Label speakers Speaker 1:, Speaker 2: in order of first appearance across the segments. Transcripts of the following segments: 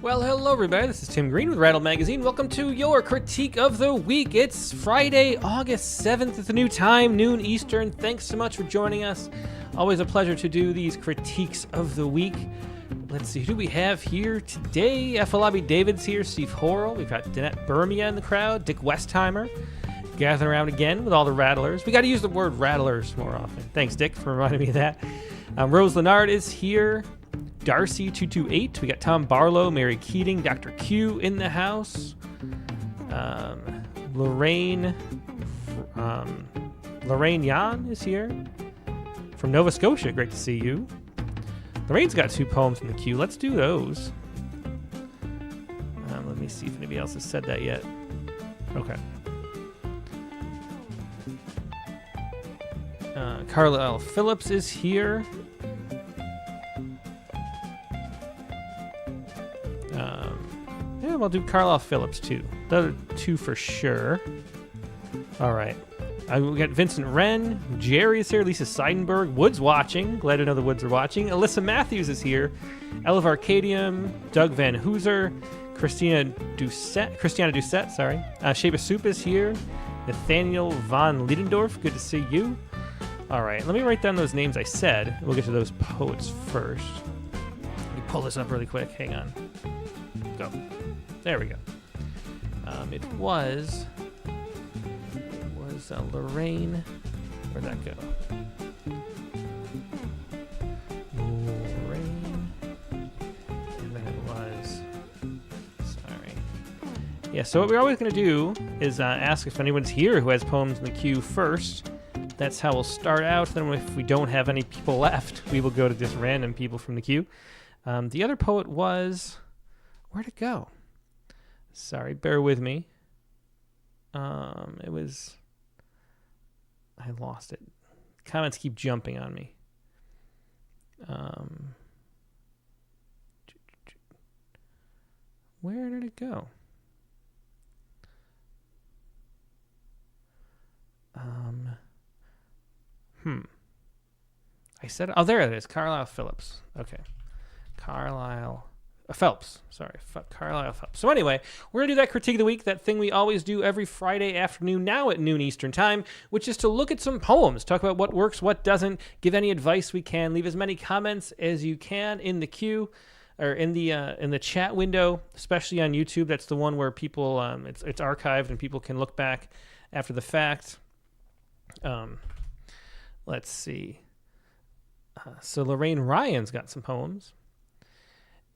Speaker 1: Well, hello everybody, this is Tim Green with Rattle Magazine. Welcome to your Critique of the Week. It's Friday, August 7th. It's a new time, noon Eastern. Thanks so much for joining us. Always a pleasure to do these Critiques of the Week. Let's see, who do we have here today? Afolabi David's here, Steve Horrell. We've got Danette Burmia in the crowd, Dick Westheimer gathering around again with all the rattlers. We got to use the word rattlers more often. Thanks, Dick, for reminding me of that. Rose Leonard is here. Darcy228. We got Tom Barlow, Mary Keating, Dr. Q in the house. Lorraine Yan is here from Nova Scotia. Great to see you. Lorraine's got 2 poems in the queue. Let's do those. Let me see if anybody else has said that yet. Okay. Carla L. Phillips is here. We'll do Carlisle Phillips too. The 2 for sure. All right. We got Vincent Wren. Jerry is here. Lisa Seidenberg. Wood's watching. Glad to know the Woods are watching. Alyssa Matthews is here. Ella of Arcadium. Doug Van Hooser. Christiana Doucette. Sorry. Shape of Soup is here. Nathaniel Von Liedendorf. Good to see you. All right. Let me write down those names I said. We'll get to those poets first. Let me pull this up really quick. Hang on. Go. There we go. It was Lorraine. Where'd that go? Lorraine. And then it was. Sorry. Yeah. So what we're always going to do is ask if anyone's here who has poems in the queue first. That's how we'll start out. Then if we don't have any people left, we will go to just random people from the queue. The other poet was. Where'd it go? Sorry, bear with me. It was... I lost it. Comments keep jumping on me. Where did it go? I said... Oh, there it is. Carlisle Phillips. Okay. Carlisle Phelps. Carlisle Phelps. So anyway, we're going to do that Critique of the Week, that thing we always do every Friday afternoon, now at noon Eastern Time, which is to look at some poems, talk about what works, what doesn't, give any advice we can, leave as many comments as you can in the queue, or in the chat window, especially on YouTube. That's the one where people, it's archived and people can look back after the fact. Let's see. So Lorraine Ryan's got some poems.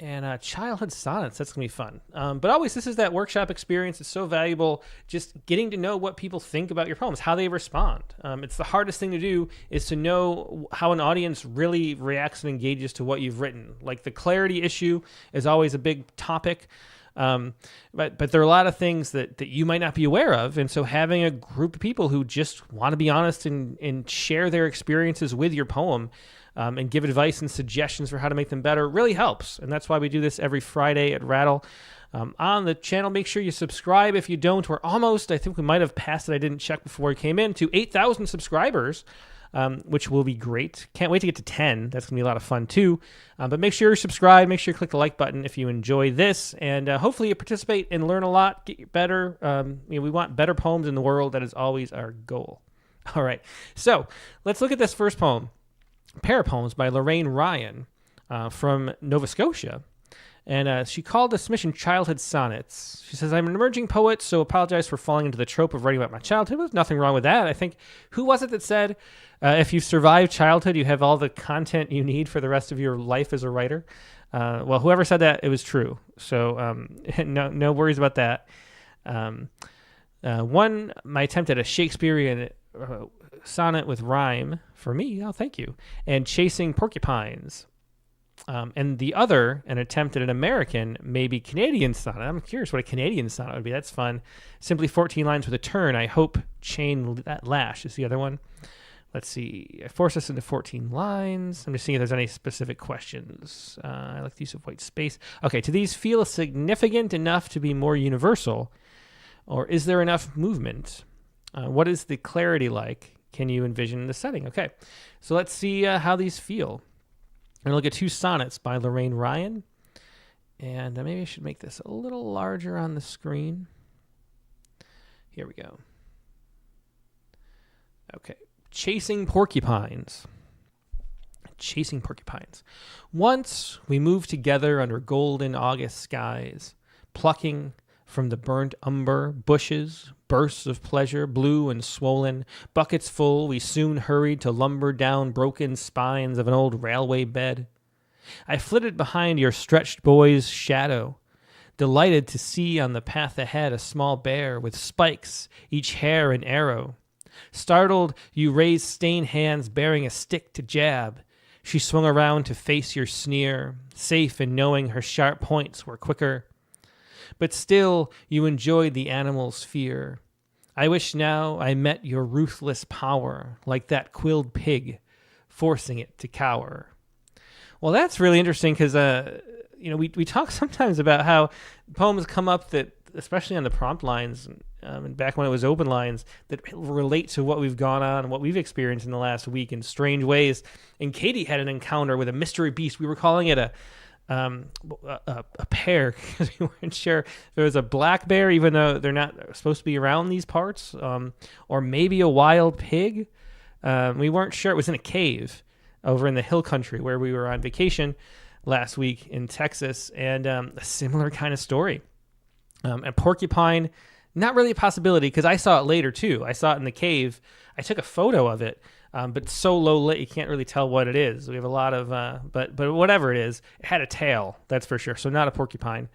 Speaker 1: And childhood sonnets, that's going to be fun. But always, this is that workshop experience. It's so valuable just getting to know what people think about your poems, how they respond. It's the hardest thing to do is to know how an audience really reacts and engages to what you've written. Like the clarity issue is always a big topic. But there are a lot of things that you might not be aware of. And so having a group of people who just want to be honest and share their experiences with your poem and give advice and suggestions for how to make them better really helps. And that's why we do this every Friday at Rattle. On the channel, make sure you subscribe. If you don't, we're almost, I think we might have passed it, I didn't check before we came in, to 8,000 subscribers, which will be great. Can't wait to get to 10. That's going to be a lot of fun too. But make sure you're subscribed. Make sure you click the like button if you enjoy this. And hopefully you participate and learn a lot, get better. We want better poems in the world. That is always our goal. All right. So let's look at this first poem. A pair of poems by Lorraine Ryan from Nova Scotia. And she called the submission Childhood Sonnets. She says, I'm an emerging poet, so apologize for falling into the trope of writing about my childhood. There's nothing wrong with that. I think, who was it that said, if you've survived childhood, you have all the content you need for the rest of your life as a writer? Well, whoever said that, it was true. So no worries about that. My attempt at a Shakespearean sonnet with rhyme for me, oh, thank you, and Chasing Porcupines. And the other, an attempt at an American, maybe Canadian sonnet. I'm curious what a Canadian sonnet would be. That's fun. Simply 14 lines with a turn. I hope chain that lash is the other one. Let's see. I force us into 14 lines. I'm just seeing if there's any specific questions. I like the use of white space. Okay, do these feel significant enough to be more universal? Or is there enough movement? What is the clarity like? Can you envision the setting? Okay, so let's see how these feel. I'm going to look at 2 sonnets by Lorraine Ryan. And maybe I should make this a little larger on the screen. Here we go. Okay. Chasing porcupines. Chasing porcupines. Once we moved together under golden August skies, plucking from the burnt umber bushes, bursts of pleasure, blue and swollen, buckets full, we soon hurried to lumber down broken spines of an old railway bed. I flitted behind your stretched boy's shadow, delighted to see on the path ahead a small bear with spikes, each hair an arrow. Startled, you raised stained hands bearing a stick to jab. She swung around to face your sneer, safe in knowing her sharp points were quicker. But still, you enjoyed the animal's fear. I wish now I met your ruthless power, like that quilled pig, forcing it to cower. Well, that's really interesting because, we talk sometimes about how poems come up that, especially on the prompt lines, and back when it was open lines, that relate to what we've gone on and what we've experienced in the last week in strange ways. And Katie had an encounter with a mystery beast. We were calling it a pear because we weren't sure if it was a black bear, even though they're not supposed to be around these parts, or maybe a wild pig. We weren't sure. It was in a cave over in the hill country where we were on vacation last week in Texas, and a similar kind of story. A porcupine, not really a possibility because I saw it later too. I saw it in the cave. I took a photo of it, but so low lit you can't really tell what it is. We have a lot of, but whatever it is, it had a tail, that's for sure. So not a porcupine.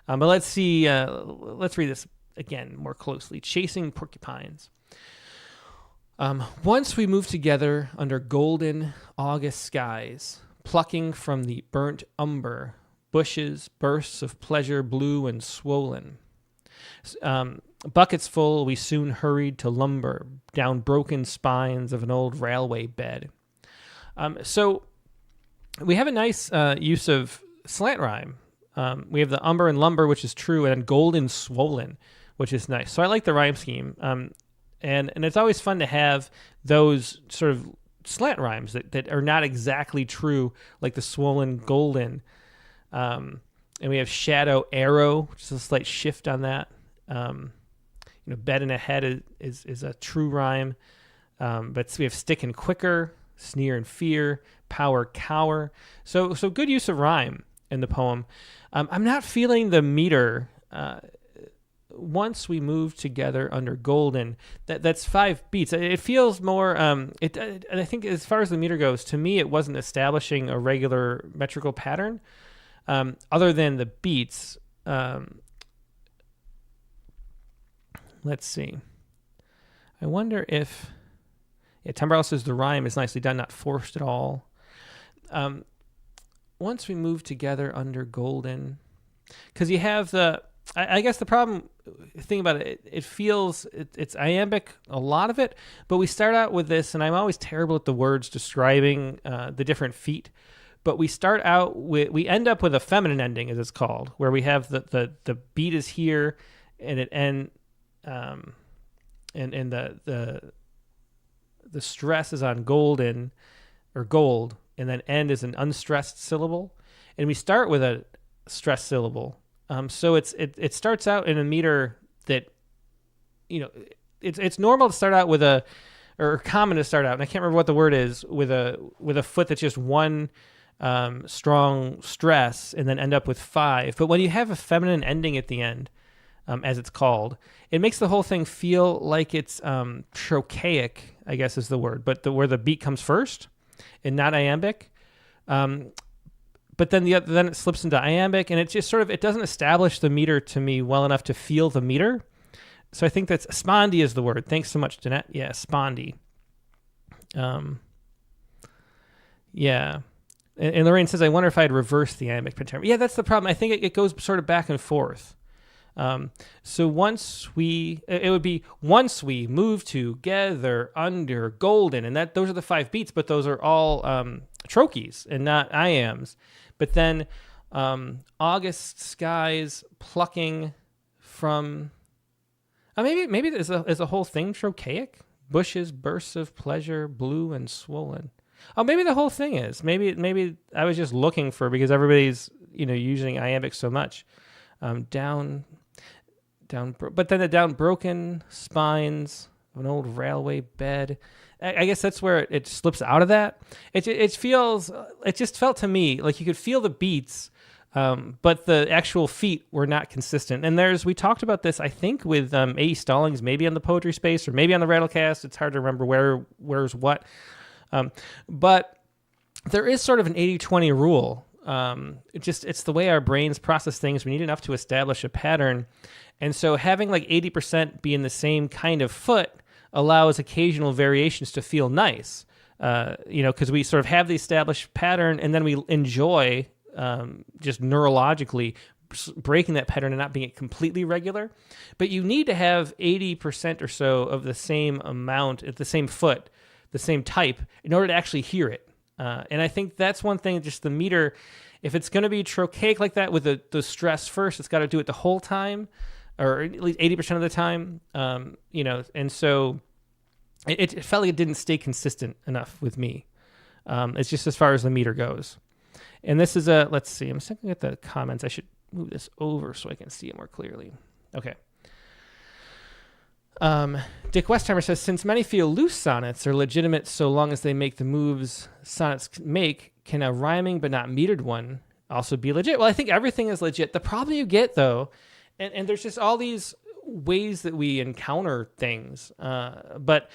Speaker 1: But let's see. Let's read this again more closely. Chasing porcupines. Once we moved together under golden August skies, plucking from the burnt umber bushes, bursts of pleasure blue and swollen. Buckets full, we soon hurried to lumber down broken spines of an old railway bed. So we have a nice use of slant rhyme. We have the umber and lumber, which is true, and golden swollen, which is nice. So I like the rhyme scheme. And it's always fun to have those sort of slant rhymes that are not exactly true, like the swollen golden. And we have shadow arrow, which is a slight shift on that. Bed and ahead is a true rhyme. But we have stick and quicker, sneer and fear, power, cower. So good use of rhyme in the poem. I'm not feeling the meter. Once we moved together under golden, that's 5 beats. It feels more. I think as far as the meter goes, to me, it wasn't establishing a regular metrical pattern, other than the beats. Let's see. I wonder if. Yeah, Tom Barlow says the rhyme is nicely done, not forced at all. Once we moved together under golden, because you have the. I guess the thing about it, it feels, it's iambic, a lot of it, but we start out with this, and I'm always terrible at the words describing the different feet, but we end up with a feminine ending, as it's called, where we have the beat is here, and and the stress is on golden, or gold, and then end is an unstressed syllable, and we start with a stressed syllable. So it starts out in a meter that, it's normal to start out with or common to start out, and I can't remember what the word is, with a foot that's just one strong stress, and then end up with 5. But when you have a feminine ending at the end, as it's called, it makes the whole thing feel like it's trochaic, I guess is the word, but where the beat comes first, and not iambic. But then then it slips into iambic, and it just sort of, it doesn't establish the meter to me well enough to feel the meter. So I think that's spondy is the word. Thanks so much, Danette. Yeah, spondy. Yeah. And Lorraine says, I wonder if I'd reverse the iambic pentameter. Yeah, that's the problem. I think it goes sort of back and forth. So once we move together under golden, and those are the 5 beats, but those are all trochees and not iambs. But then August skies plucking from maybe is a whole thing trochaic? Bushes, bursts of pleasure, blue and swollen. Oh, maybe the whole thing is. Maybe I was just looking for, because everybody's using iambic so much. Down, but then the down broken spines of an old railway bed. I guess that's where it slips out of that. It just felt to me like you could feel the beats, but the actual feet were not consistent. And we talked about this, I think, with A.E. Stallings, maybe on the Poetry Space or maybe on the Rattlecast. It's hard to remember where's what. But there is sort of an 80-20 rule. It's the way our brains process things. We need enough to establish a pattern. And so having like 80% be in the same kind of foot allows occasional variations to feel nice, because we sort of have the established pattern and then we enjoy just neurologically breaking that pattern and not being completely regular. But you need to have 80% or so of the same amount at the same foot, the same type, in order to actually hear it. And I think that's one thing, just the meter, if it's going to be trochaic like that with the stress first, it's got to do it the whole time, or at least 80% of the time, and so it felt like it didn't stay consistent enough with me. It's just as far as the meter goes. And this is let's see, I'm just looking at the comments. I should move this over so I can see it more clearly. Okay. Dick Westheimer says, since many feel loose sonnets are legitimate so long as they make the moves sonnets make, can a rhyming but not metered one also be legit? Well, I think everything is legit. The problem you get, though, and there's just all these ways that we encounter things, but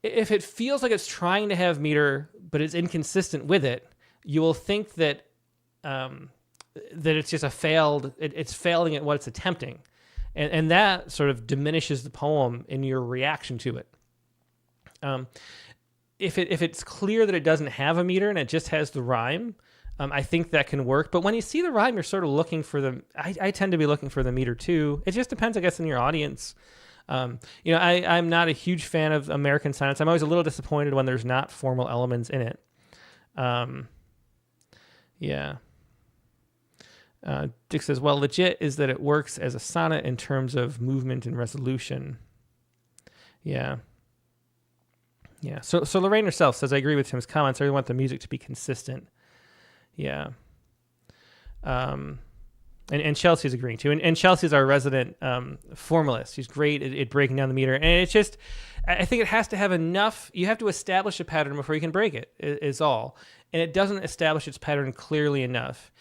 Speaker 1: if it feels like it's trying to have meter but it's inconsistent with it, you will think that it's just it's failing at what it's attempting. And that sort of diminishes the poem in your reaction to it. If it's clear that it doesn't have a meter and it just has the rhyme, I think that can work. But when you see the rhyme, you're sort of looking for I tend to be looking for the meter too. It just depends, I guess, on your audience. I'm not a huge fan of American sonnets. I'm always a little disappointed when there's not formal elements in it. Yeah. Dick says, well, legit is that it works as a sonnet in terms of movement and resolution. Yeah. Yeah. So Lorraine herself says, I agree with Tim's comments. I really want the music to be consistent. Yeah. And Chelsea's agreeing too. And Chelsea's our resident formalist. She's great at breaking down the meter. And it's just, I think it has to have enough. You have to establish a pattern before you can break it, is all. And it doesn't establish its pattern clearly enough.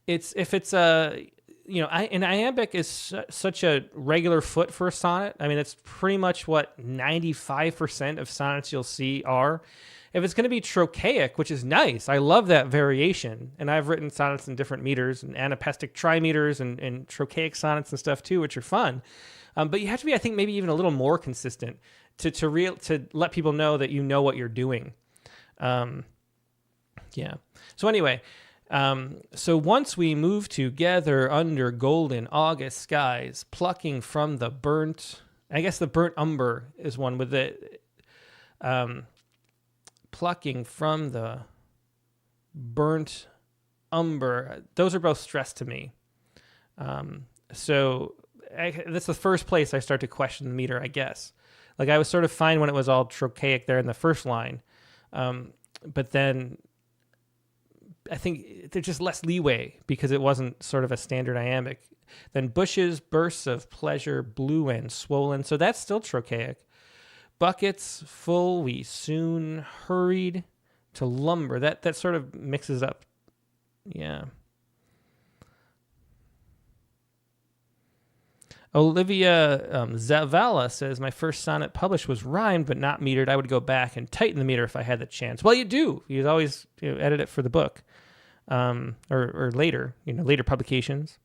Speaker 1: An iambic is such a regular foot for a sonnet. I mean, it's pretty much what 95% of sonnets you'll see are. If it's going to be trochaic, which is nice, I love that variation. And I've written sonnets in different meters and anapestic trimeters and trochaic sonnets and stuff too, which are fun. But you have to be, I think, maybe even a little more consistent to let people know that you know what you're doing. Yeah. So anyway. So once we move together under golden August skies, plucking from the burnt umber is one with it. Plucking from the burnt umber. Those are both stressed to me. So that's the first place I start to question the meter, I guess. Like I was sort of fine when it was all trochaic there in the first line. But then I think there's just less leeway because it wasn't sort of a standard iambic. Then bushes, bursts of pleasure, blue and swollen. So that's still trochaic. Buckets full, we soon hurried to lumber. That sort of mixes up. Yeah. Olivia Zavala says, my first sonnet published was rhymed but not metered. I would go back and tighten the meter if I had the chance. Well, you do. You always edit it for the book or later, later publications.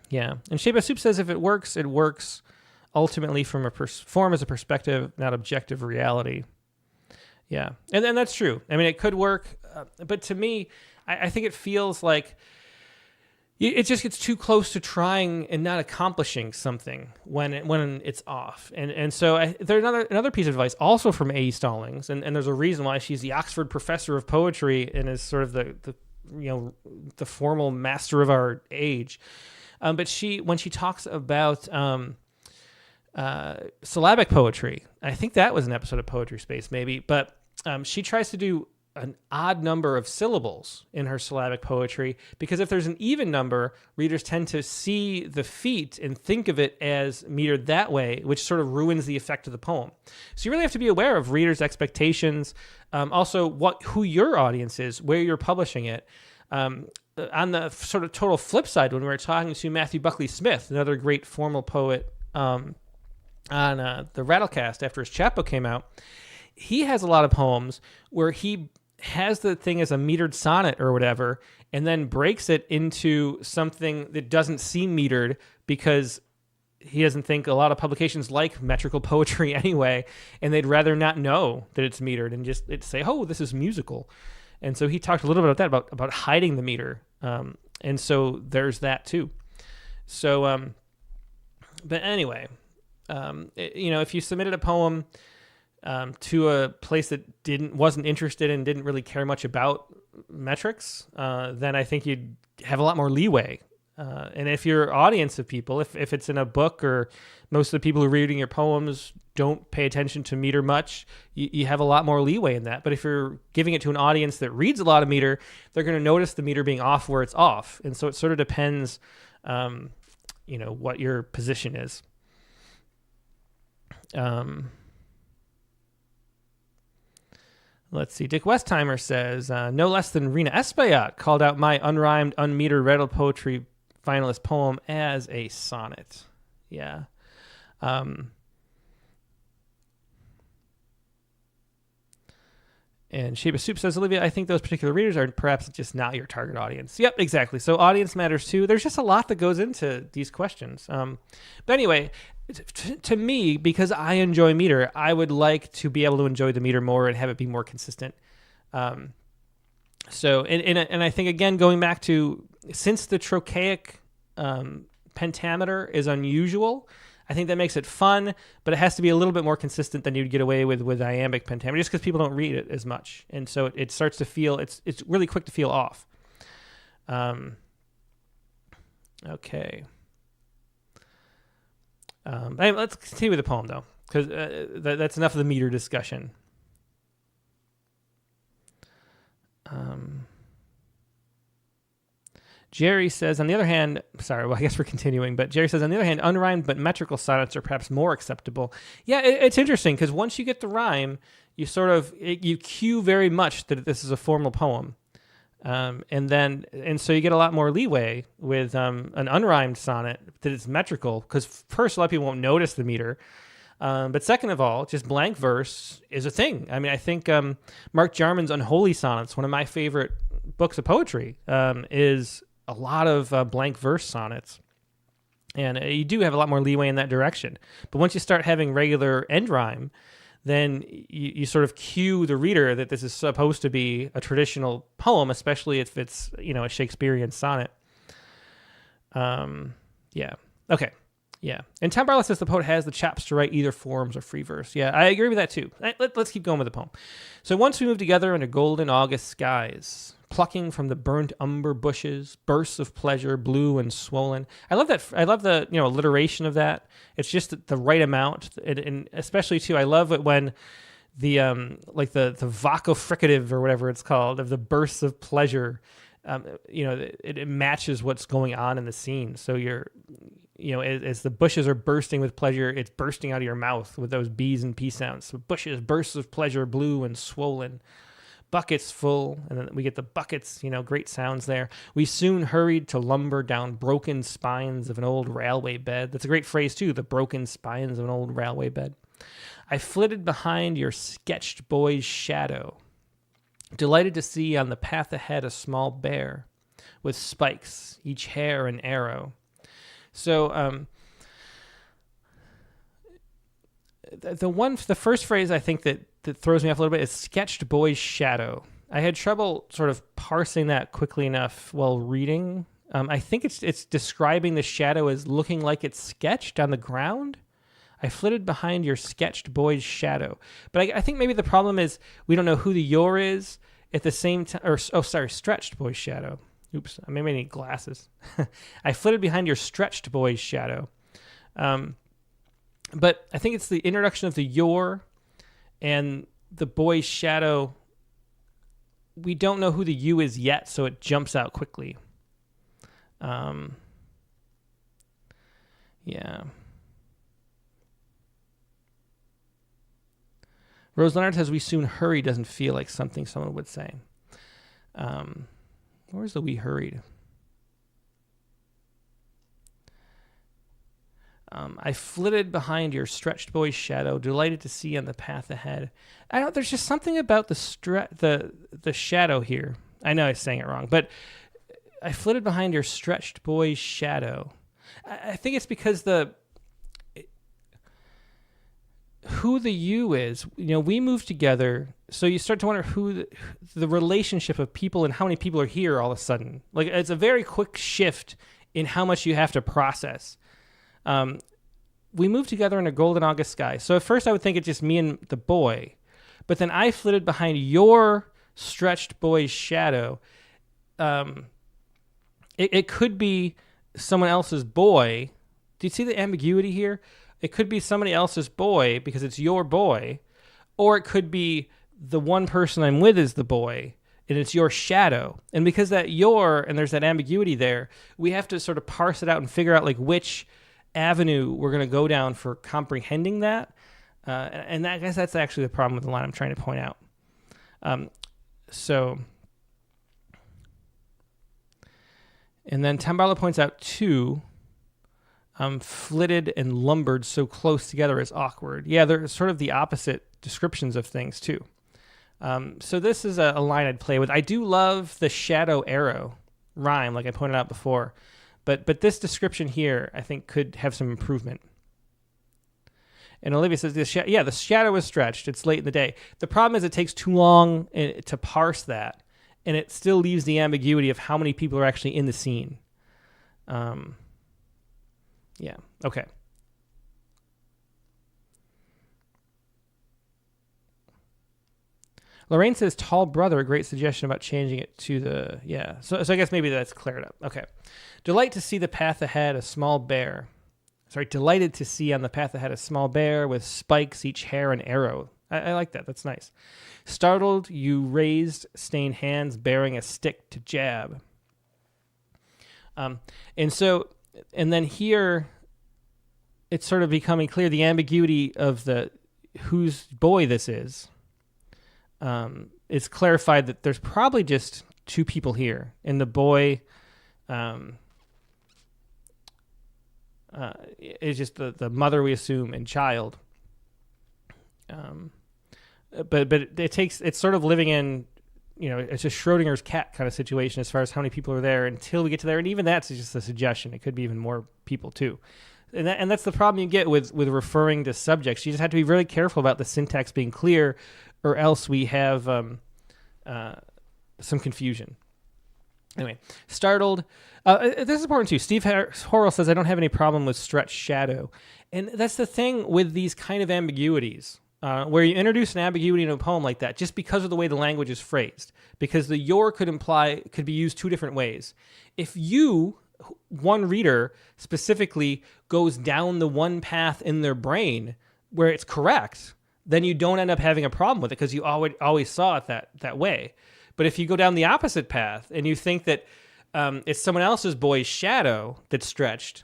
Speaker 1: Yeah. And Sheba Soup says, if it works ultimately from a form as a perspective, not objective reality. Yeah. And that's true. I mean, it could work. But to me, I think it feels like it just gets too close to trying and not accomplishing something when it's off. And so there's another piece of advice also from A.E. Stallings, and there's a reason why she's the Oxford Professor of Poetry and is sort of the formal master of our age. But when she talks about syllabic poetry, I think that was an episode of Poetry Space maybe, but she tries to do an odd number of syllables in her syllabic poetry, because if there's an even number, readers tend to see the feet and think of it as metered that way, which sort of ruins the effect of the poem. So you really have to be aware of readers' expectations, also who your audience is, where you're publishing it. On the sort of total flip side, when we were talking to Matthew Buckley Smith, another great formal poet, on the Rattlecast after his chapbook came out, he has a lot of poems where he has the thing as a metered sonnet or whatever, and then breaks it into something that doesn't seem metered because he doesn't think a lot of publications like metrical poetry anyway, and they'd rather not know that it's metered and just say, oh, this is musical. And so he talked a little bit about that, about hiding the meter. And so there's that too. So, but anyway, if you submitted a poem to a place that wasn't interested and didn't really care much about metrics, then I think you'd have a lot more leeway. And if your audience of people, if it's in a book or most of the people who are reading your poems don't pay attention to meter much, you have a lot more leeway in that. But if you're giving it to an audience that reads a lot of meter, they're going to notice the meter being off where it's off. And so it sort of depends, what your position is. Let's see. Dick Westheimer says, no less than Rena Espaillat called out my unrhymed, unmetered Rattle Poetry finalist poem as a sonnet. Yeah. And Shape of Soup says, Olivia, I think those particular readers are perhaps just not your target audience. Yep, exactly. So audience matters too. There's just a lot that goes into these questions. But anyway, to me, because I enjoy meter, I would like to be able to enjoy the meter more and have it be more consistent. So I think, again, going back to, since the trochaic pentameter is unusual, I think that makes it fun, but it has to be a little bit more consistent than you'd get away with iambic pentameter, just because people don't read it as much. And so it starts to feel, it's really quick to feel off. Okay. Let's continue with the poem, though, because that's enough of the meter discussion. Jerry says, on the other hand, I guess we're continuing, but Jerry says, on the other hand, unrhymed but metrical sonnets are perhaps more acceptable. Yeah, it's interesting, because once you get the rhyme, you you cue very much that this is a formal poem. And so you get a lot more leeway with an unrhymed sonnet that is metrical, because first, a lot of people won't notice the meter. But second of all, just blank verse is a thing. I mean, I think Mark Jarman's Unholy Sonnets, one of my favorite books of poetry, is a lot of blank verse sonnets. And you do have a lot more leeway in that direction. But once you start having regular end rhyme, then you sort of cue the reader that this is supposed to be a traditional poem, especially if it's, a Shakespearean sonnet. Yeah. Okay. Yeah. And Tom Bartlett says the poet has the chops to write either forms or free verse. Yeah, I agree with that too. Let's keep going with the poem. So once we move together under golden August skies, plucking from the burnt umber bushes, bursts of pleasure, blue and swollen. I love that. I love the alliteration of that. It's just the right amount, and especially too, I love it when the the vocofricative or whatever it's called of the bursts of pleasure. It matches what's going on in the scene. So as the bushes are bursting with pleasure, it's bursting out of your mouth with those B's and P sounds. So bushes, bursts of pleasure, blue and swollen. Buckets full, and then we get the buckets, great sounds there. We soon hurried to lumber down broken spines of an old railway bed. That's a great phrase, too, the broken spines of an old railway bed. I flitted behind your sketched boy's shadow, delighted to see on the path ahead a small bear with spikes, each hair an arrow. So, the first phrase I think that throws me off a little bit is sketched boy's shadow. I had trouble sort of parsing that quickly enough while reading. I think it's describing the shadow as looking like it's sketched on the ground. I flitted behind your sketched boy's shadow. But I think maybe the problem is we don't know who the your is at the same time. Stretched boy's shadow. Oops, maybe I need glasses. I flitted behind your stretched boy's shadow. But I think it's the introduction of the your and the boy's shadow we don't know who the you is yet, so it jumps out quickly. Yeah. Rose Leonard says, we soon hurry doesn't feel like something someone would say. Where's the we hurried? I flitted behind your stretched boy's shadow, delighted to see on the path ahead. There's just something about the shadow here. I know I was saying it wrong, but I flitted behind your stretched boy's shadow. I think it's because who the you is. We moved together, so you start to wonder who the relationship of people and how many people are here all of a sudden. Like, it's a very quick shift in how much you have to process. We moved together in a golden August sky. So at first I would think it's just me and the boy, but then I flitted behind your stretched boy's shadow. It could be someone else's boy. Do you see the ambiguity here? It could be somebody else's boy because it's your boy, or it could be the one person I'm with is the boy and it's your shadow. And because and there's that ambiguity there, we have to sort of parse it out and figure out like which avenue we're going to go down for comprehending that. And I guess that's actually the problem with the line I'm trying to point out. And then Tambarla points out too, flitted and lumbered so close together is awkward. Yeah, they're sort of the opposite descriptions of things too. So this is a line I'd play with. I do love the shadow arrow rhyme, like I pointed out before. But this description here, I think, could have some improvement. And Olivia says, the shadow is stretched. It's late in the day. The problem is it takes too long to parse that, and it still leaves the ambiguity of how many people are actually in the scene. Yeah, okay. Lorraine says, tall brother, a great suggestion about changing it to So I guess maybe that's cleared up. Okay. Delighted to see on the path ahead a small bear with spikes, each hair an arrow. I like that. That's nice. Startled, you raised stained hands bearing a stick to jab. And then here, it's sort of becoming clear the ambiguity of whose boy this is. It's clarified that there's probably just two people here, and the boy is just the mother, we assume, and child. But it's sort of living in, it's a Schrodinger's cat kind of situation as far as how many people are there until we get to there, and even that's just a suggestion. It could be even more people too. And that's the problem you get with referring to subjects. You just have to be really careful about the syntax being clear, or else we have some confusion. Anyway, startled. This is important too. Steve Horrell says, I don't have any problem with stretched shadow. And that's the thing with these kind of ambiguities, where you introduce an ambiguity in a poem like that just because of the way the language is phrased. Because the your could be used two different ways. If you, one reader specifically, goes down the one path in their brain where it's correct, then you don't end up having a problem with it because you always saw it that way. But if you go down the opposite path and you think that it's someone else's boy's shadow that's stretched,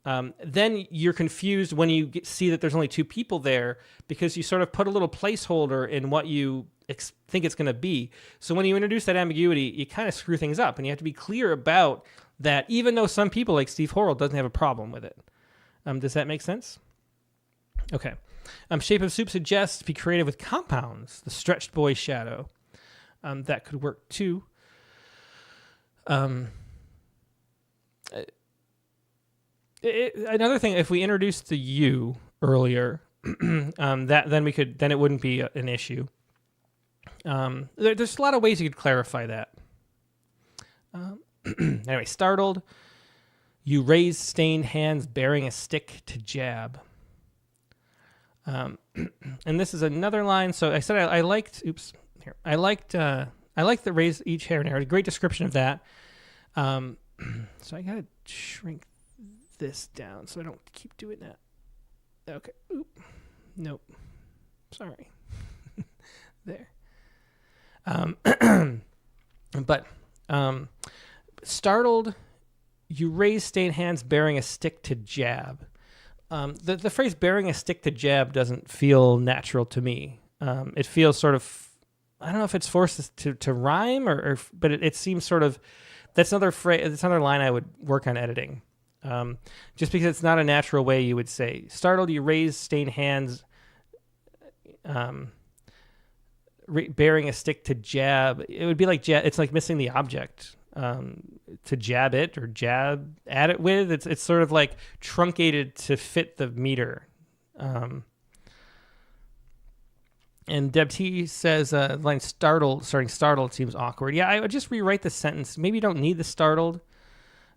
Speaker 1: then you're confused when you see that there's only two people there because you sort of put a little placeholder in what you think it's going to be. So when you introduce that ambiguity, you kind of screw things up, and you have to be clear about that, even though some people like Steve Horrell doesn't have a problem with it. Does that make sense? Okay. Shape of Soup suggests be creative with compounds. The stretched boy's shadow. That could work too. Another thing, if we introduced the you earlier, then it wouldn't be an issue. There's a lot of ways you could clarify that. Anyway, startled. You raised stained hands bearing a stick to jab. And this is another line. So I said I liked. Oops. Here I liked the raise each hair and arrow. A great description of that. So I gotta shrink this down so I don't keep doing that. Okay. Oop. Nope. Sorry. There. Um, but startled, you raise stained hands bearing a stick to jab. The phrase bearing a stick to jab doesn't feel natural to me. It feels sort of, I don't know if it's forced to rhyme but it seems sort of, that's another phrase, it's another line I would work on editing. Just because it's not a natural way you would say. Startled, you raise stained hands bearing a stick to jab. It would be like it's like missing the object. To jab it or jab at it with. It's sort of like truncated to fit the meter. And Deb T says, line startled seems awkward. Yeah, I would just rewrite the sentence. Maybe you don't need the startled.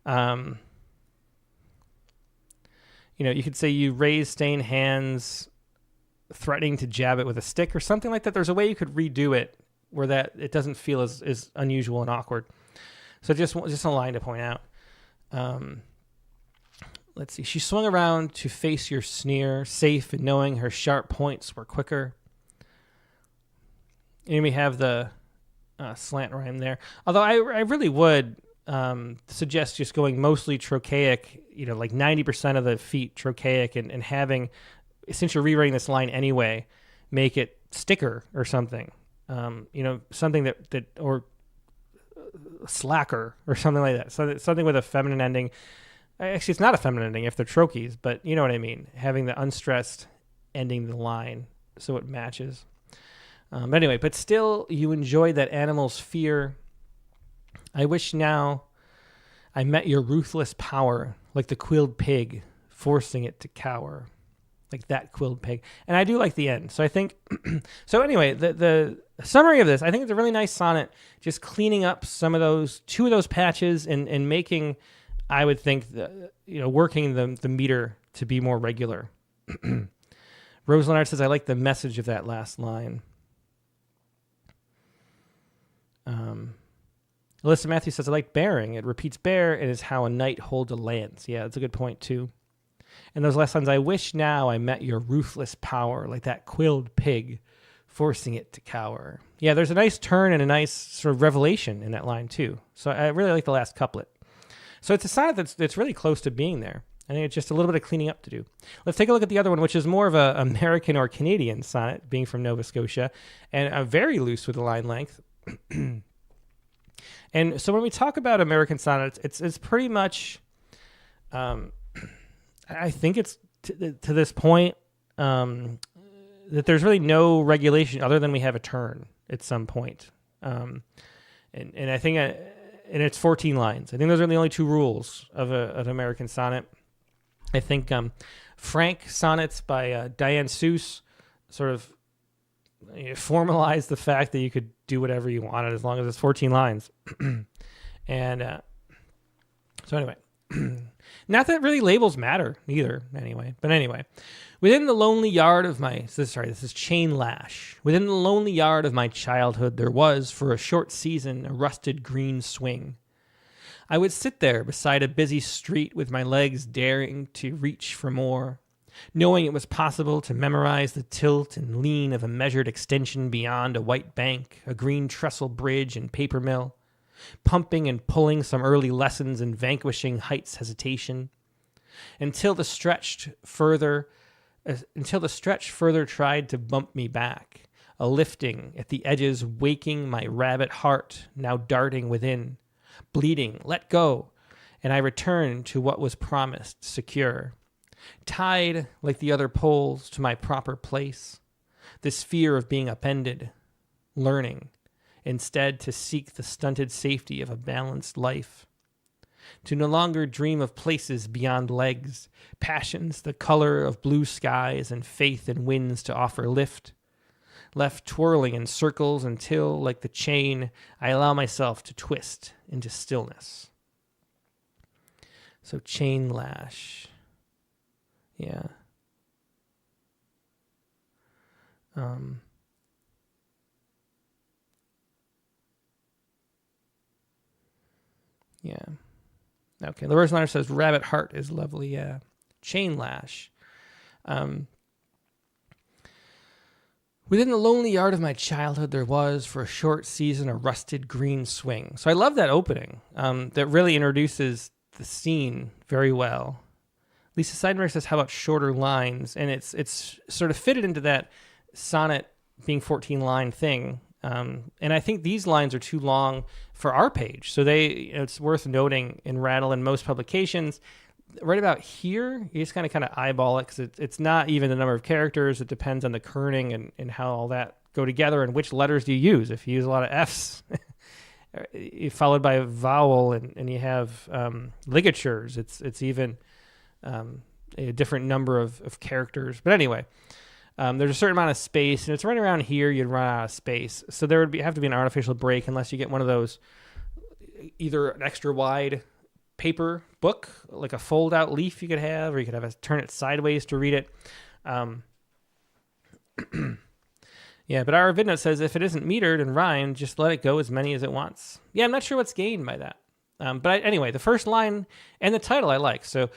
Speaker 1: You could say you raise stained hands threatening to jab it with a stick or something like that. There's a way you could redo it where that it doesn't feel as unusual and awkward. So just a line to point out. Let's see. She swung around to face your sneer, safe in knowing her sharp points were quicker. And we have the slant rhyme there. Although I really would suggest just going mostly trochaic, like 90% of the feet trochaic and having, since you're rewriting this line anyway, make it sticker or something. Something that or slacker or something like that. So something with a feminine ending. Actually, it's not a feminine ending if they're trochees, but you know what I mean. Having the unstressed ending the line so it matches. But still, you enjoy that animal's fear. I wish now I met your ruthless power, like the quilled pig, forcing it to cower. Like that quilled pig. And I do like the end. So I think, so anyway, the summary of this, I think it's a really nice sonnet, just cleaning up two of those patches and making, I would think, working the meter to be more regular. Rose Leonard says, I like the message of that last line. Alyssa Matthews says, I like bearing. It repeats bear and is how a knight holds a lance. Yeah, that's a good point too. And those last lines, I wish now I met your ruthless power, like that quilled pig, forcing it to cower. Yeah, there's a nice turn and a nice sort of revelation in that line too. So I really like the last couplet. So it's a sonnet that's really close to being there. I think it's just a little bit of cleaning up to do. Let's take a look at the other one, which is more of a American or Canadian sonnet, being from Nova Scotia, and very loose with the line length. And so when we talk about American sonnets, it's pretty much, I think it's to this point that there's really no regulation other than we have a turn at some point. And I think, and it's 14 lines. I think those are the only two rules of an American sonnet. I think Frank Sonnets by Diane Seuss sort of formalized the fact that you could do whatever you wanted as long as it's 14 lines. And so anyway, not that really labels matter either anyway. But anyway, within the lonely yard of this is Chain Lash. Within the lonely yard of my childhood, there was, for a short season, a rusted green swing. I would sit there beside a busy street with my legs daring to reach for more, knowing it was possible to memorize the tilt and lean of a measured extension beyond a white bank, a green trestle bridge and paper mill, pumping and pulling some early lessons in vanquishing height's hesitation, until the stretch further tried to bump me back, a lifting at the edges waking my rabbit heart, now darting within, bleeding, let go, and I returned to what was promised, secure, tied like the other poles to my proper place, this fear of being upended, learning, instead to seek the stunted safety of a balanced life, to no longer dream of places beyond legs, passions the color of blue skies and faith in winds to offer lift, left twirling in circles until, like the chain, I allow myself to twist into stillness. So Chain Lash. Yeah. Yeah. Okay. The Rose Liner says rabbit heart is lovely. Yeah. Chain Lash. Within the lonely yard of my childhood, there was, for a short season, a rusted green swing. So I love that opening. That really introduces the scene very well. Lisa Seidenberg says, "How about shorter lines?" And it's sort of fitted into that sonnet being 14-line thing. And I think these lines are too long for our page. So it's worth noting in Rattle and most publications, right about here, you just kind of eyeball it because it's not even the number of characters. It depends on the kerning and how all that go together and which letters do you use. If you use a lot of Fs, followed by a vowel, and you have ligatures, it's even a different number of characters. But anyway, there's a certain amount of space, and it's right around here you'd run out of space. So there would have to be an artificial break unless you get one of those, either an extra wide paper book, like a fold-out leaf you could have, or you could have turn it sideways to read it. Yeah, but our vidnote says, if it isn't metered and rhymed, just let it go as many as it wants. Yeah, I'm not sure what's gained by that. Anyway, the first line and the title I like. So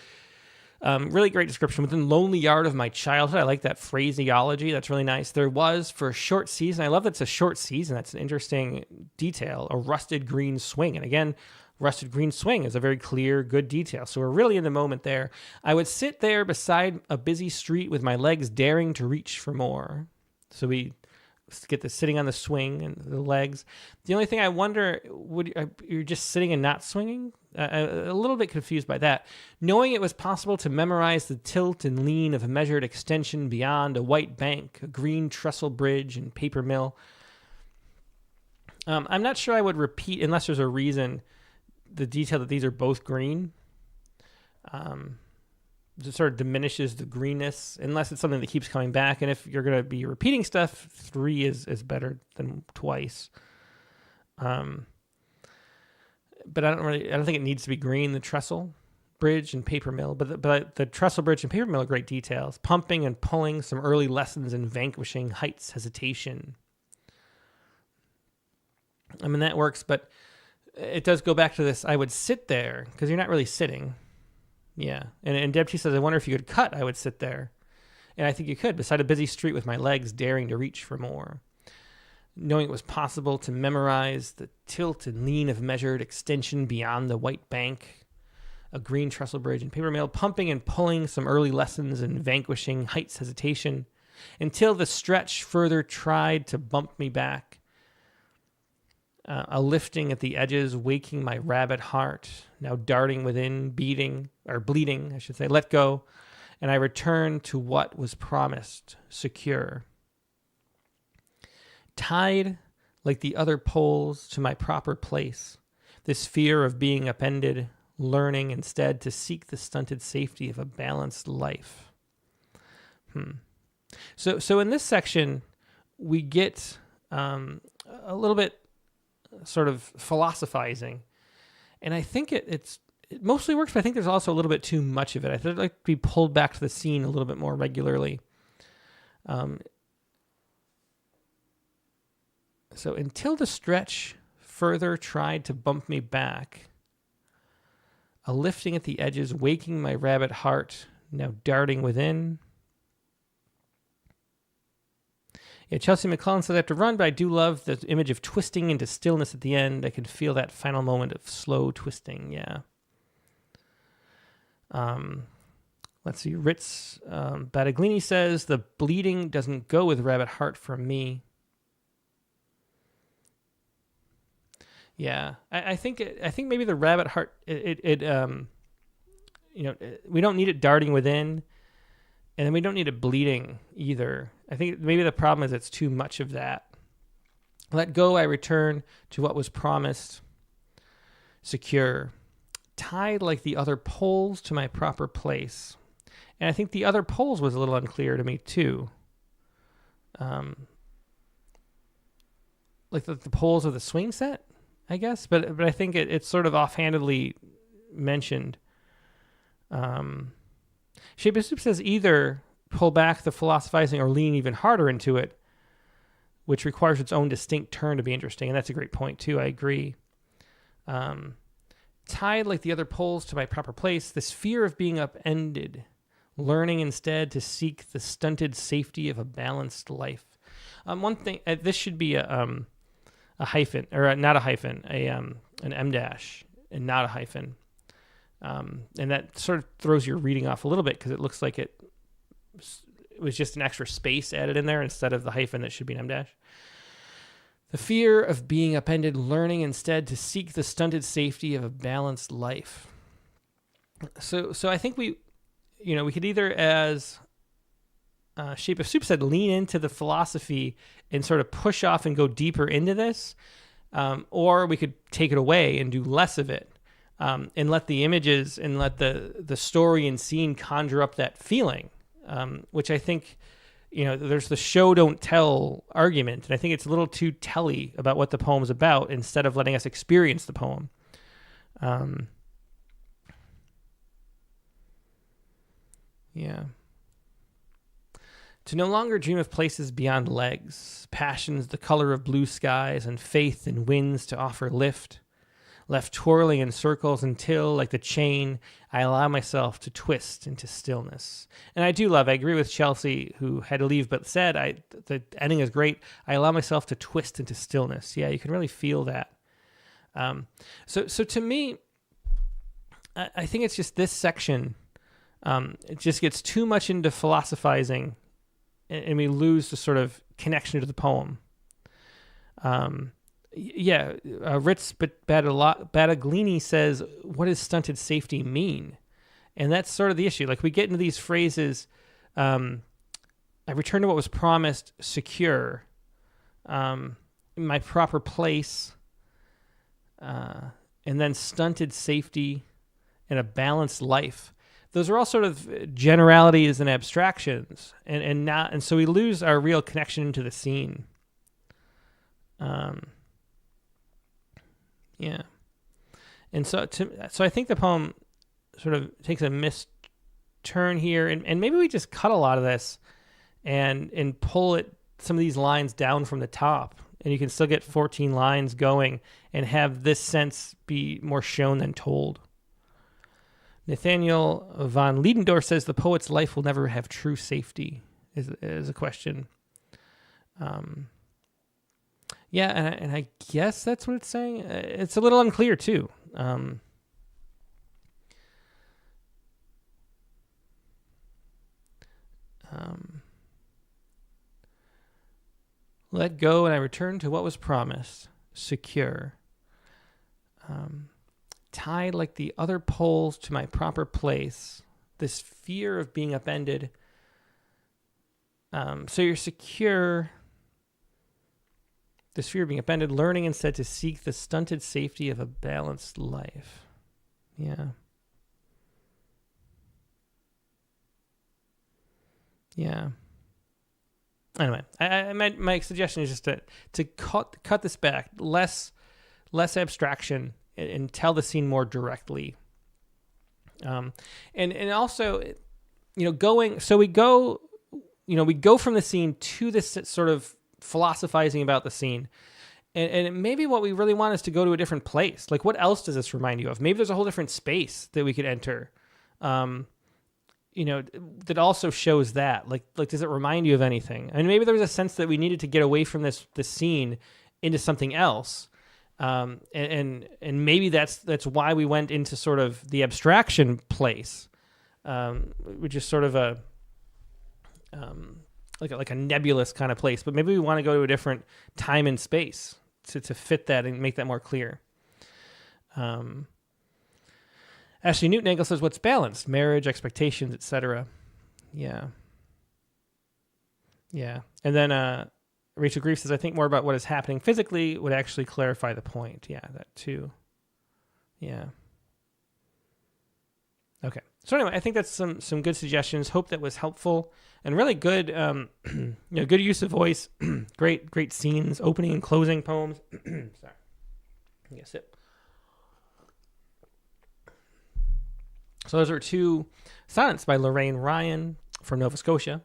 Speaker 1: really great description. Within lonely yard of my childhood, I like that phraseology. That's really nice. There was, for a short season, I love that it's a short season. That's an interesting detail. A rusted green swing. And again, rusted green swing is a very clear, good detail. So we're really in the moment there. I would sit there beside a busy street with my legs daring to reach for more. So we get the sitting on the swing and the legs. The only thing I wonder, you're just sitting and not swinging? A little bit confused by that. Knowing it was possible to memorize the tilt and lean of a measured extension beyond a white bank, a green trestle bridge, and paper mill. I'm not sure I would repeat, unless there's a reason, the detail that these are both green. It sort of diminishes the greenness, unless it's something that keeps coming back. And if you're going to be repeating stuff, 3 is better than twice. But I don't think it needs to be green. The trestle bridge and paper mill, but the trestle bridge and paper mill are great details. Pumping and pulling, some early lessons in vanquishing heights hesitation. I mean, that works, but it does go back to this. I would sit there, because you're not really sitting. Yeah. And Deb T says, I wonder if you could cut. I would sit there. And I think you could, beside a busy street with my legs daring to reach for more. Knowing it was possible to memorize the tilt and lean of measured extension beyond the white bank, a green trestle bridge and paper mill, pumping and pulling, some early lessons in vanquishing heights hesitation, until the stretch further tried to bump me back. A lifting at the edges, waking my rabbit heart, now darting within, bleeding, I should say, let go, and I return to what was promised, secure. Tied like the other poles to my proper place, this fear of being upended, learning instead to seek the stunted safety of a balanced life. So in this section, we get a little bit sort of philosophizing, and I think it mostly works, but I think there's also a little bit too much of it. I think I'd like to be pulled back to the scene a little bit more regularly. So until the stretch further tried to bump me back, a lifting at the edges, waking my rabbit heart, now darting within. Yeah, Chelsea McClellan says I have to run, but I do love the image of twisting into stillness at the end. I can feel that final moment of slow twisting. Yeah. Let's see. Ritz Battaglini says the bleeding doesn't go with rabbit heart for me. Yeah, I think maybe the rabbit heart we don't need it darting within, and then we don't need it bleeding either. I think maybe the problem is it's too much of that. Let go, I return to what was promised, secure, tied like the other poles to my proper place. And I think the other poles was a little unclear to me too. Like the poles of the swing set, I guess, but I think it's sort of offhandedly mentioned. Shape of Soup says either pull back the philosophizing or lean even harder into it, which requires its own distinct turn to be interesting, and that's a great point too. I agree. Tied like the other poles to my proper place, this fear of being upended, learning instead to seek the stunted safety of a balanced life. One thing, this should be a hyphen, or not a hyphen, an M dash, and not a hyphen. And that sort of throws your reading off a little bit because it looks like it was just an extra space added in there instead of the hyphen that should be an M dash. The fear of being upended, learning instead to seek the stunted safety of a balanced life. So I think we could either, as Shape of Soup said, lean into the philosophy and sort of push off and go deeper into this, or we could take it away and do less of it, and let the images and let the story and scene conjure up that feeling, which I think, there's the show don't tell argument, and I think it's a little too telly about what the poem's about instead of letting us experience the poem. Yeah. To no longer dream of places beyond legs, passions the color of blue skies, and faith in winds to offer lift, left twirling in circles until, like the chain, I allow myself to twist into stillness. And I agree with Chelsea, who had to leave but said, the ending is great, I allow myself to twist into stillness. Yeah, you can really feel that. So to me, I think it's just this section, it just gets too much into philosophizing, and we lose the sort of connection to the poem. Ritz Battaglini says, what does stunted safety mean? And that's sort of the issue. Like, we get into these phrases, I return to what was promised, secure, my proper place, and then stunted safety and a balanced life. Those are all sort of generalities and abstractions, and so we lose our real connection to the scene. Yeah, and so I think the poem sort of takes a missed turn here, and maybe we just cut a lot of this and pull some of these lines down from the top, and you can still get 14 lines going and have this sense be more shown than told. Nathaniel von Liedendorf says the poet's life will never have true safety, is a question. Yeah, and I guess that's what it's saying. It's a little unclear too. Let go, and I return to what was promised, secure. Tied like the other poles to my proper place, this fear of being upended. So you're secure, this fear of being upended, learning instead to seek the stunted safety of a balanced life. Yeah. Yeah. Anyway, my suggestion is just to cut this back, less abstraction, and tell the scene more directly. And also, we go from the scene to this sort of philosophizing about the scene. And maybe what we really want is to go to a different place. Like, what else does this remind you of? Maybe there's a whole different space that we could enter, that also shows that. Like, does it remind you of anything? And maybe there was a sense that we needed to get away from this scene into something else. And maybe that's why we went into sort of the abstraction place, which is sort of a like a nebulous kind of place. But maybe we want to go to a different time and space to fit that and make that more clear. Ashley Newton-Angle says, "What's balanced? Marriage, expectations, etc." Yeah. And then Rachel Grief says, I think more about what is happening physically would actually clarify the point. Yeah, that too. Yeah. Okay. So anyway, I think that's some good suggestions. Hope that was helpful and really good, good use of voice. great scenes, opening and closing poems. Sorry. I guess it. So those are two sonnets by Lorraine Ryan from Nova Scotia.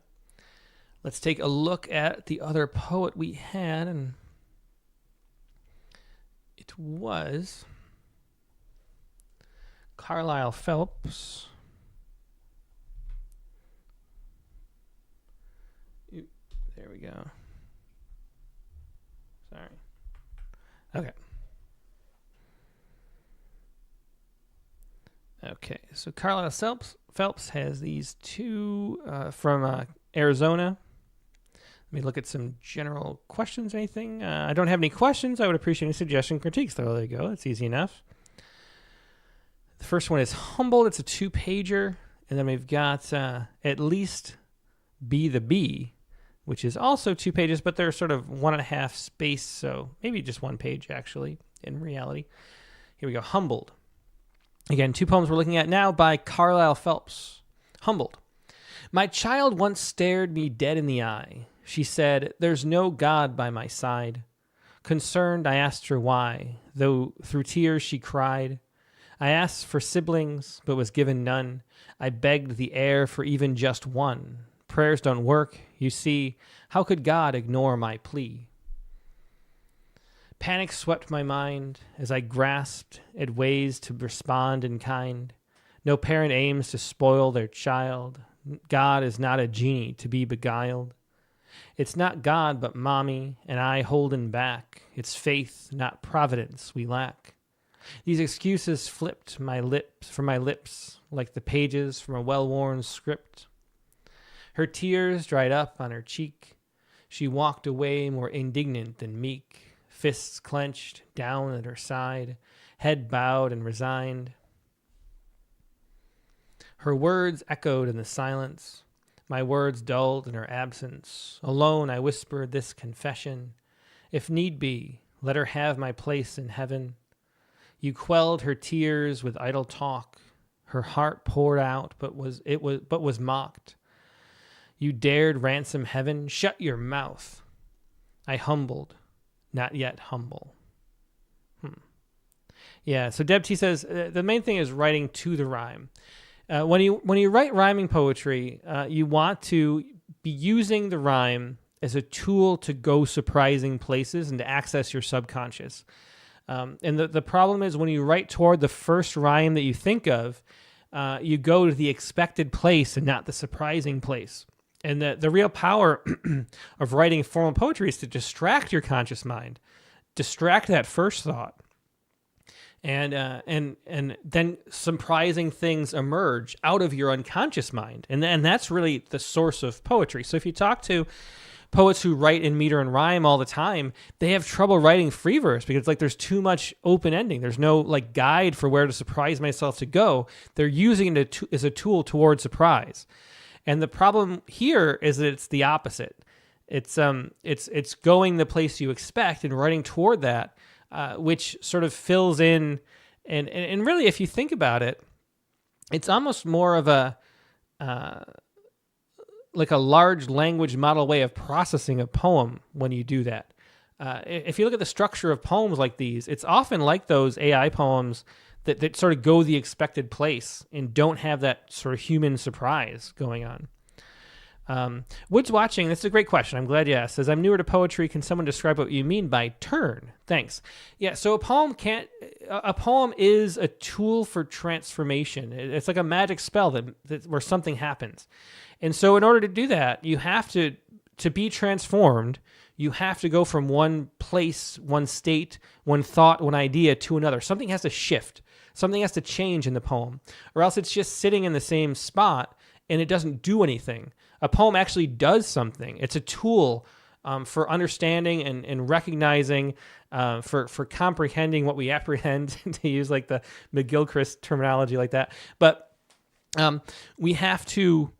Speaker 1: Let's take a look at the other poet we had, and it was Carlisle Phelps. There we go. All right. Okay. Okay. So Carlisle Phelps has these two from Arizona. Let me look at some general questions. Anything? I don't have any questions. I would appreciate any suggestion, critiques, though. There you go. It's easy enough. The first one is Humboldt. It's a 2-pager. And then we've got At Least Be the Bee, which is also 2 pages, but they're sort of 1.5 space, so maybe just 1 page, actually, in reality. Here we go. Humboldt. Again, 2 poems we're looking at now by Carlisle Phelps. Humboldt. My child once stared me dead in the eye. She said, "There's no God by my side." Concerned, I asked her why, though through tears she cried. I asked for siblings, but was given none. I begged the air for even just one. Prayers don't work, you see. How could God ignore my plea? Panic swept my mind as I grasped at ways to respond in kind. No parent aims to spoil their child. God is not a genie to be beguiled. It's not God, but mommy and I holding back. It's faith, not providence, we lack. These excuses flipped from my lips like the pages from a well-worn script. Her tears dried up on her cheek. She walked away more indignant than meek, fists clenched down at her side, head bowed and resigned. Her words echoed in the silence. My words dulled in her absence. Alone I whispered this confession. If need be, let her have my place in heaven. You quelled her tears with idle talk. Her heart poured out, but was mocked. You dared ransom heaven? Shut your mouth. I humbled, not yet humble. Yeah, so Deb T says the main thing is writing to the rhyme. When you write rhyming poetry, you want to be using the rhyme as a tool to go surprising places and to access your subconscious. And the problem is when you write toward the first rhyme that you think of, you go to the expected place and not the surprising place. And the real power of writing formal poetry is to distract your conscious mind, distract that first thought. And then surprising things emerge out of your unconscious mind. And that's really the source of poetry. So if you talk to poets who write in meter and rhyme all the time, they have trouble writing free verse because there's too much open ending. There's no guide for where to surprise myself to go. They're using it as a tool toward surprise. And the problem here is that it's the opposite. It's going the place you expect and writing toward that. Which sort of fills in, and really, if you think about it, it's almost more of a large language model way of processing a poem when you do that. If you look at the structure of poems like these, it's often like those AI poems that sort of go the expected place and don't have that sort of human surprise going on. Woods watching, that's a great question. I'm glad you asked. Says, I'm newer to poetry. Can someone describe what you mean by turn? Thanks. Yeah, so a poem is a tool for transformation. It's like a magic spell that where something happens. And so in order to do that, you have to be transformed, you have to go from one place, one state, one thought, one idea to another. Something has to shift. Something has to change in the poem, or else it's just sitting in the same spot and it doesn't do anything. A poem actually does something. It's a tool for understanding and recognizing, for comprehending what we apprehend, to use the McGilchrist terminology like that. But we have to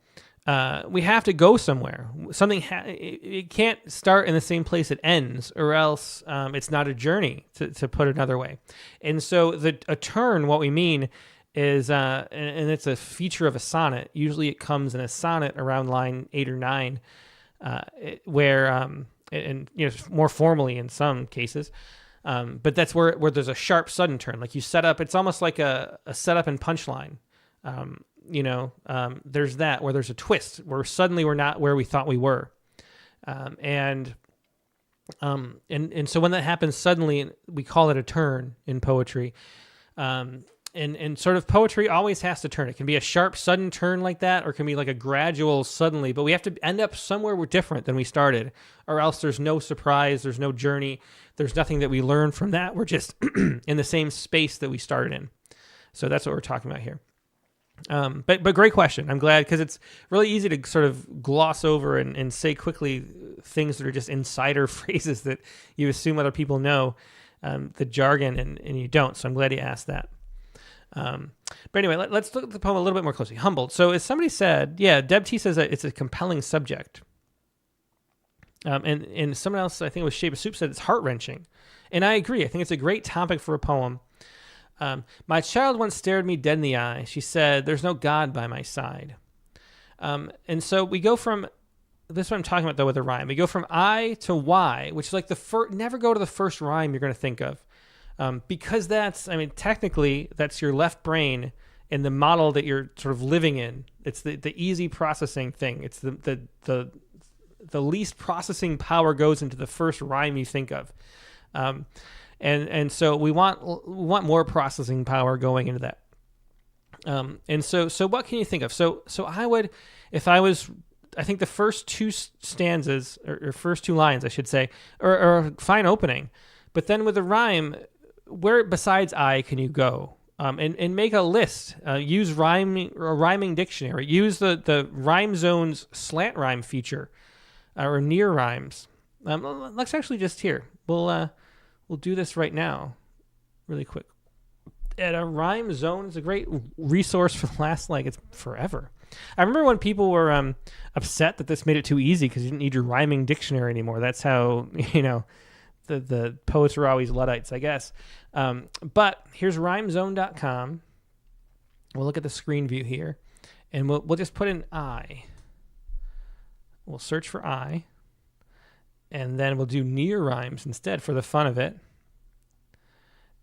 Speaker 1: go somewhere. It can't start in the same place it ends, or else it's not a journey, to put it another way. And so a turn, what we mean is, and it's a feature of a sonnet. Usually it comes in a sonnet around line 8 or 9, where, and more formally in some cases, but that's where there's a sharp sudden turn. Like you set up, it's almost like a setup and punchline. There's that where there's a twist where suddenly we're not where we thought we were. And so when that happens suddenly, we call it a turn in poetry. and sort of poetry always has to turn. It can be a sharp, sudden turn like that, or it can be like a gradual, suddenly. But we have to end up somewhere we're different than we started, or else there's no surprise, there's no journey, there's nothing that we learn from that. We're just in the same space that we started in. So that's what we're talking about here. But great question. I'm glad, because it's really easy to sort of gloss over and say quickly things that are just insider phrases that you assume other people know, the jargon, and you don't. So I'm glad you asked that. But anyway, let's look at the poem a little bit more closely. Humbled. So as somebody said, yeah, Deb T says that it's a compelling subject. And someone else, I think it was Shape of Soup, said it's heart-wrenching. And I agree. I think it's a great topic for a poem. My child once stared me dead in the eye. She said, "There's no God by my side." And so we go from, this is what I'm talking about though with a rhyme. We go from I to Y, which is like the first, never go to the first rhyme you're going to think of. Because that's, I mean, technically that's your left brain in the model that you're sort of living in. It's the easy processing thing. It's the least processing power goes into the first rhyme you think of. And so we want more processing power going into that. And so what can you think of? So I would, if I was, I think the first two stanzas or first two lines, I should say, are a fine opening, but then with a rhyme, where besides I can you go? And make a list. Use rhyming dictionary. Use the Rhyme Zone's slant rhyme feature, or near rhymes. Let's actually just here. We'll do this right now, really quick. And a Rhyme Zone is a great resource for the last, it's forever. I remember when people were upset that this made it too easy because you didn't need your rhyming dictionary anymore. That's how, the poets were always Luddites, I guess. But here's rhymezone.com. We'll look at the screen view here, and we'll just put in I. We'll search for I, and then we'll do near rhymes instead for the fun of it.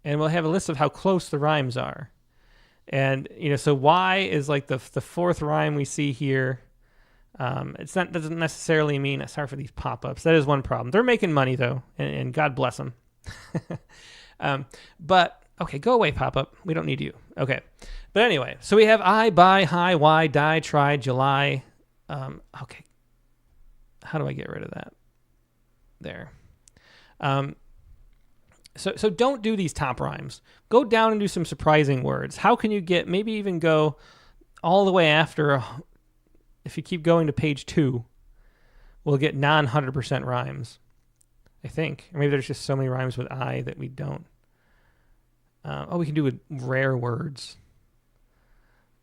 Speaker 1: And we'll have a list of how close the rhymes are. And, so Y is like the fourth rhyme we see here. Doesn't necessarily mean, sorry for these pop-ups. That is one problem. They're making money though, and God bless them. But okay, go away, pop-up. We don't need you. Okay. But anyway, so we have I, buy, high, Y, die, try, July. Okay. How do I get rid of that? There. So don't do these top rhymes. Go down and do some surprising words. How can you maybe even go all the way after, if you keep going to page 2, we'll get non-100% rhymes, I think. Or maybe there's just so many rhymes with I that we don't. We can do with rare words.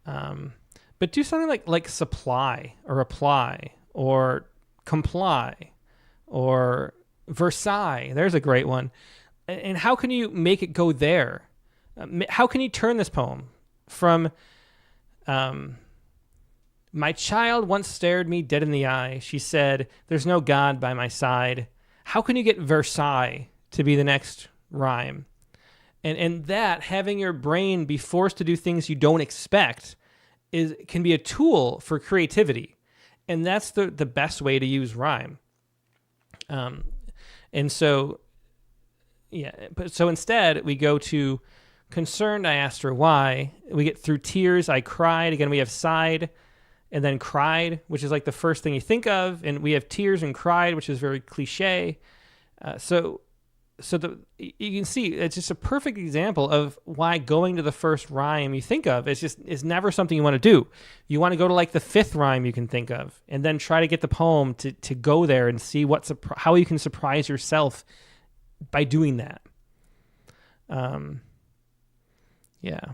Speaker 1: But do something like supply or apply or comply or Versailles. There's a great one. And how can you make it go there? How can you turn this poem from my child once stared me dead in the eye. She said, "There's no God by my side." How can you get Versailles to be the next rhyme? And that, having your brain be forced to do things you don't expect, can be a tool for creativity. And that's the best way to use rhyme. And so, yeah. But so instead, we go to concerned, I asked her why. We get through tears, I cried. Again, we have sighed and then cried, which is like the first thing you think of. And we have tears and cried, which is very cliche. So you can see it's just a perfect example of why going to the first rhyme you think of is never something you want to do. You want to go to like the fifth rhyme you can think of, and then try to get the poem to go there and see how you can surprise yourself by doing that. Yeah.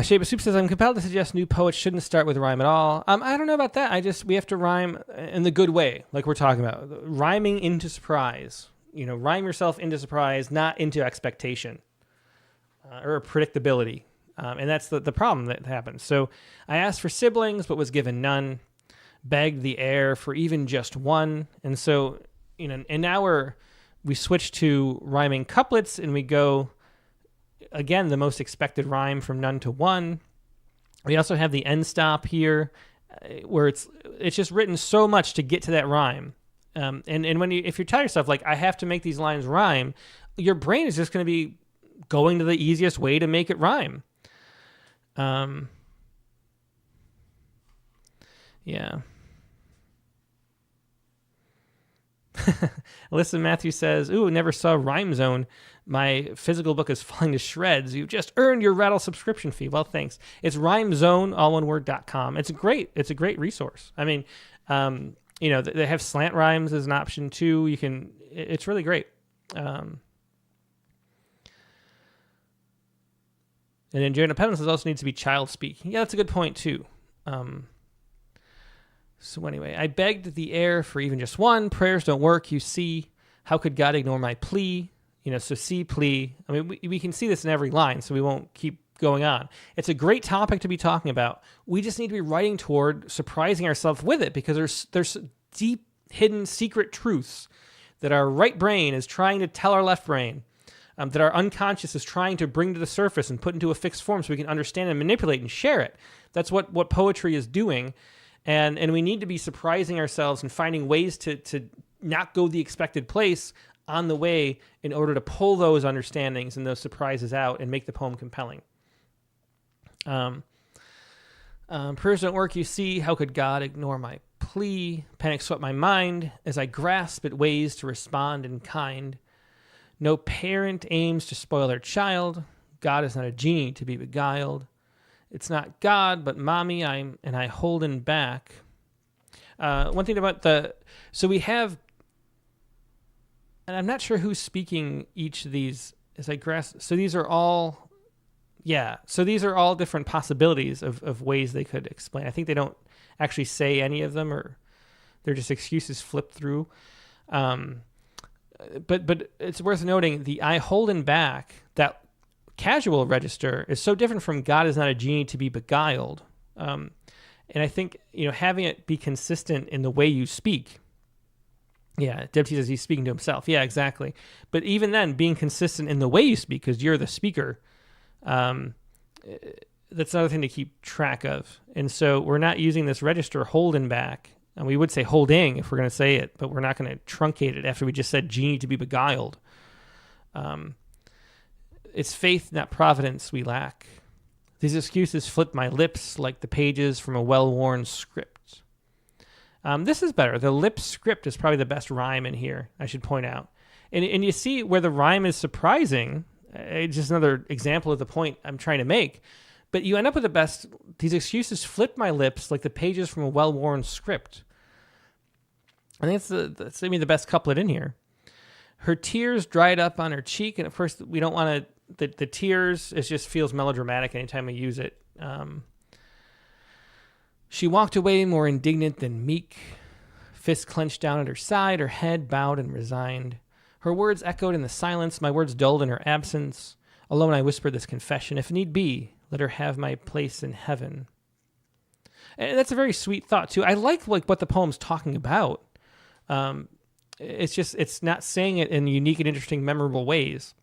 Speaker 1: Shape of Soup says, I'm compelled to suggest new poets shouldn't start with rhyme at all. I don't know about that. We have to rhyme in the good way, like we're talking about. Rhyming into surprise. Rhyme yourself into surprise, not into expectation or predictability. And that's the problem that happens. So I asked for siblings, but was given none. Begged the air for even just one. And so, and now we switch to rhyming couplets, and we go, again, the most expected rhyme from none to one. We also have the end stop here, where it's just written so much to get to that rhyme. And if you tell yourself, like, I have to make these lines rhyme, your brain is just going to be going to the easiest way to make it rhyme. Yeah. Alyssa Matthews says, ooh, never saw Rhyme Zone. My physical book is falling to shreds. You've just earned your Rattle subscription fee. Well, thanks. It's rhymezone, all one word.com. It's a great resource. I mean, they have slant rhymes as an option too. It's really great. And then Jared Appendix also needs to be child speak. Yeah, that's a good point too. So anyway, I begged the air for even just one. Prayers don't work, you see. How could God ignore my plea? So see, plea. I mean, we can see this in every line, so we won't keep going on. It's a great topic to be talking about. We just need to be writing toward surprising ourselves with it, because there's deep, hidden, secret truths that our right brain is trying to tell our left brain, that our unconscious is trying to bring to the surface and put into a fixed form so we can understand and manipulate and share it. That's what poetry is doing. And we need to be surprising ourselves and finding ways to not go the expected place on the way in order to pull those understandings and those surprises out and make the poem compelling. Prayers don't work, you see. How could God ignore my plea? Panic swept my mind as I grasp at ways to respond in kind. No parent aims to spoil their child. God is not a genie to be beguiled. It's not God, but mommy, I holding back. One thing about so we have, and I'm not sure who's speaking each of these as I grasp. So these are all different possibilities of ways they could explain. I think they don't actually say any of them, or they're just excuses flipped through. But it's worth noting the I holding back, that casual register is so different from God is not a genie to be beguiled. And I think, having it be consistent in the way you speak. Yeah, Deb says he's speaking to himself. Yeah, exactly. But even then, being consistent in the way you speak, because you're the speaker, that's another thing to keep track of. And so we're not using this register holding back. And we would say holding if we're going to say it, but we're not going to truncate it after we just said genie to be beguiled. It's faith, not providence, we lack. These excuses flip my lips like the pages from a well-worn script. This is better. The lip script is probably the best rhyme in here, I should point out. And you see where the rhyme is surprising. It's just another example of the point I'm trying to make. But you end up with the best. These excuses flip my lips like the pages from a well-worn script. I think that's maybe the best couplet in here. Her tears dried up on her cheek, and of course we don't want to. The tears, it just feels melodramatic anytime we use it. She walked away more indignant than meek, fist clenched down at her side, her head bowed and resigned. Her words echoed in the silence, my words dulled in her absence. Alone I whispered this confession, if need be, let her have my place in heaven. And that's a very sweet thought too. I like what the poem's talking about. It's not saying it in unique and interesting, memorable ways.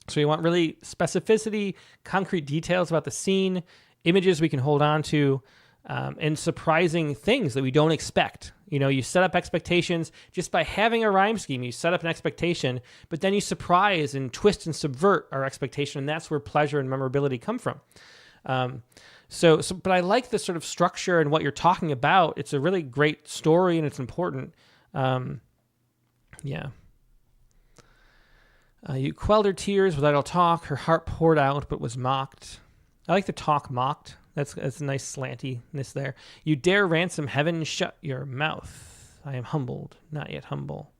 Speaker 1: So you want really specificity, concrete details about the scene, images we can hold on to, and surprising things that we don't expect. You set up expectations just by having a rhyme scheme. You set up an expectation, but then you surprise and twist and subvert our expectation, and that's where pleasure and memorability come from. But I like the sort of structure and what you're talking about. It's a really great story, and it's important. You quelled her tears with idle talk. Her heart poured out, but was mocked. I like the talk mocked. That's a nice slantiness there. You dare ransom heaven, shut your mouth. I am humbled, not yet humble.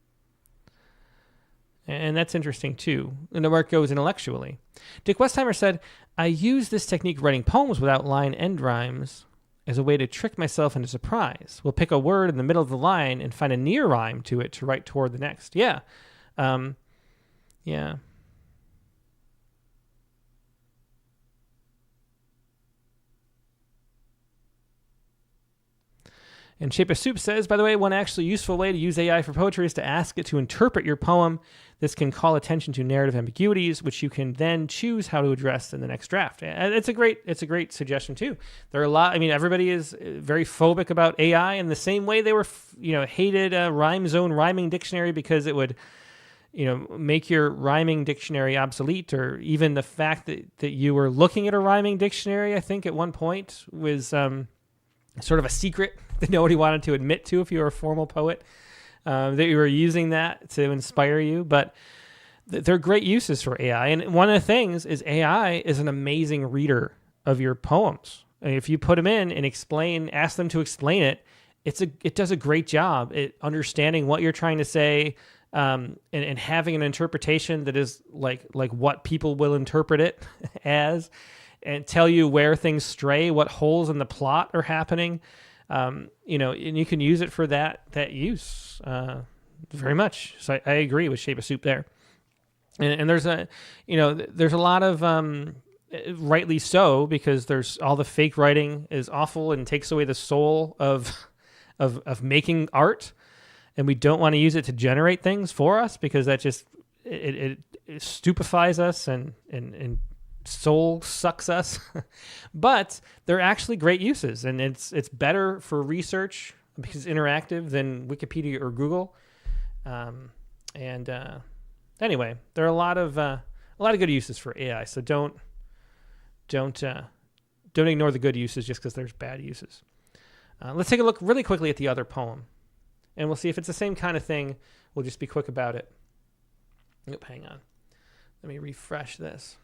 Speaker 1: And that's interesting too. And where it goes intellectually. Dick Westheimer said, I use this technique writing poems without line end rhymes as a way to trick myself into surprise. We'll pick a word in the middle of the line and find a near rhyme to it to write toward the next. Yeah. Yeah. And Shape of Soup says, by the way, one actually useful way to use AI for poetry is to ask it to interpret your poem. This can call attention to narrative ambiguities, which you can then choose how to address in the next draft. And it's a great suggestion too. There are a lot. I mean, everybody is very phobic about AI in the same way they were, hated Rhyme Zone rhyming dictionary because it would, make your rhyming dictionary obsolete, or even the fact that you were looking at a rhyming dictionary, I think at one point was sort of a secret that nobody wanted to admit to if you were a formal poet, that you were using that to inspire you. But they're great uses for AI. And one of the things is AI is an amazing reader of your poems. And if you put them in and ask them to explain it, it does a great job at understanding what you're trying to say, and having an interpretation that is like what people will interpret it as, and tell you where things stray, what holes in the plot are happening. And you can use it for that use very much. So I agree with Shape of Soup there. And there's there's a lot of, rightly so, because there's all the fake writing is awful and takes away the soul of making art. And we don't want to use it to generate things for us, because that just, it stupefies us and soul sucks us. But they're actually great uses, and it's better for research because it's interactive than Wikipedia or Google. Anyway, there are a lot of good uses for AI. So don't ignore the good uses just because there's bad uses. Let's take a look really quickly at the other poem, and we'll see if it's the same kind of thing. We'll just be quick about it. Oop, hang on. Let me refresh this.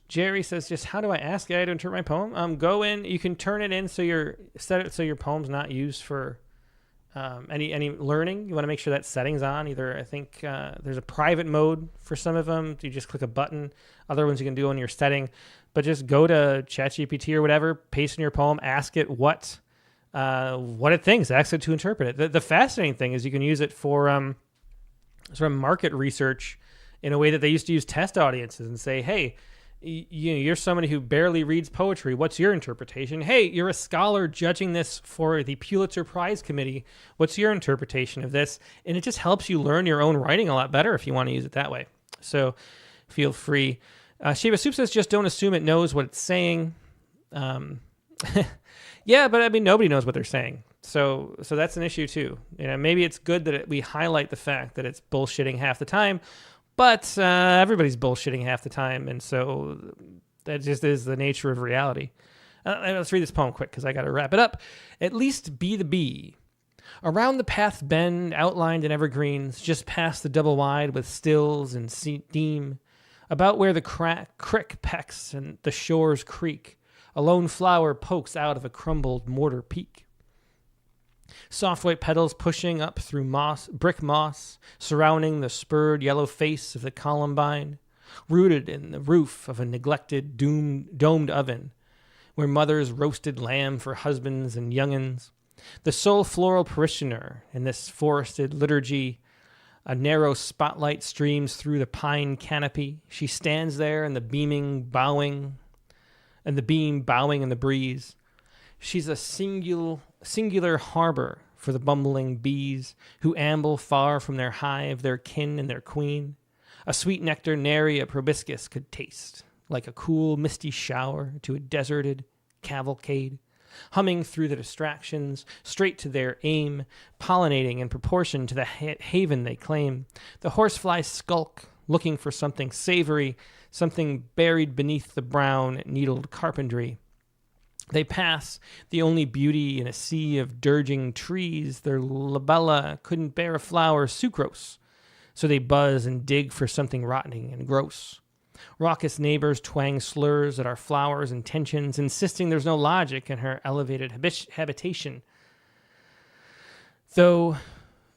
Speaker 1: Jerry says, just how do I ask AI to interpret my poem? Go in, you can turn it in set it so your poem's not used for any learning. You want to make sure that setting's on. Either, I think there's a private mode for some of them. You just click a button. Other ones you can do on your setting. But just go to ChatGPT or whatever, paste in your poem, ask it what it thinks, ask it to interpret it. The fascinating thing is you can use it for sort of market research in a way that they used to use test audiences and say, hey, you're somebody who barely reads poetry. What's your interpretation? Hey, you're a scholar judging this for the Pulitzer Prize Committee. What's your interpretation of this? And it just helps you learn your own writing a lot better if you want to use it that way. So feel free. Shape of Soup says, just don't assume it knows what it's saying. Yeah, but I mean, nobody knows what they're saying. So that's an issue too. Maybe it's good that we highlight the fact that it's bullshitting half the time, but everybody's bullshitting half the time, and so that just is the nature of reality. Let's read this poem quick because I got to wrap it up. At least be the bee. Around the path's bend, outlined in evergreens, just past the double wide with stills and steam, about where the crick pecks and the shores creak, a lone flower pokes out of a crumbled mortar peak. Soft white petals pushing up through brick moss, surrounding the spurred yellow face of the columbine, rooted in the roof of a neglected domed oven, where mothers roasted lamb for husbands and young'uns. The sole floral parishioner in this forested liturgy, a narrow spotlight streams through the pine canopy. She stands there in the beam bowing in the breeze. She's a singular harbor for the bumbling bees who amble far from their hive, their kin and their queen. A sweet nectar nary a proboscis could taste, like a cool misty shower to a deserted cavalcade, humming through the distractions, straight to their aim, pollinating in proportion to the haven they claim. The horseflies skulk, looking for something savory, something buried beneath the brown, needled carpentry. They pass, the only beauty in a sea of dirging trees. Their labella couldn't bear a flower sucrose, so they buzz and dig for something rotting and gross. Raucous neighbors twang slurs at our flowers' intentions, insisting there's no logic in her elevated habitation. Though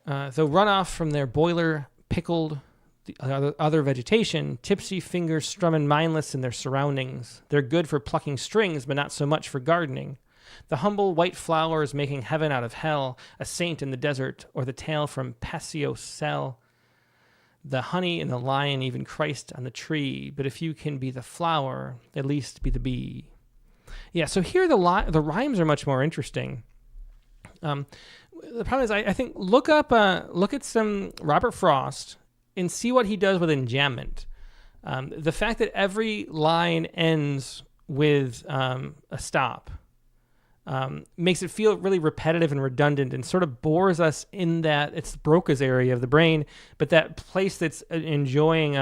Speaker 1: runoff from their boiler pickled the other vegetation, tipsy fingers strumming mindless in their surroundings. They're good for plucking strings, but not so much for gardening. The humble white flowers making heaven out of hell, a saint in the desert, or the tale from Passio's cell. The honey and the lion, even Christ on the tree. But if you can be the flower, at least be the bee. Yeah, so here the rhymes are much more interesting. The problem is, I think look at some Robert Frost and see what he does with enjambment. The fact that every line ends with a stop makes it feel really repetitive and redundant, and sort of bores us in that it's Broca's area of the brain, but that place that's enjoying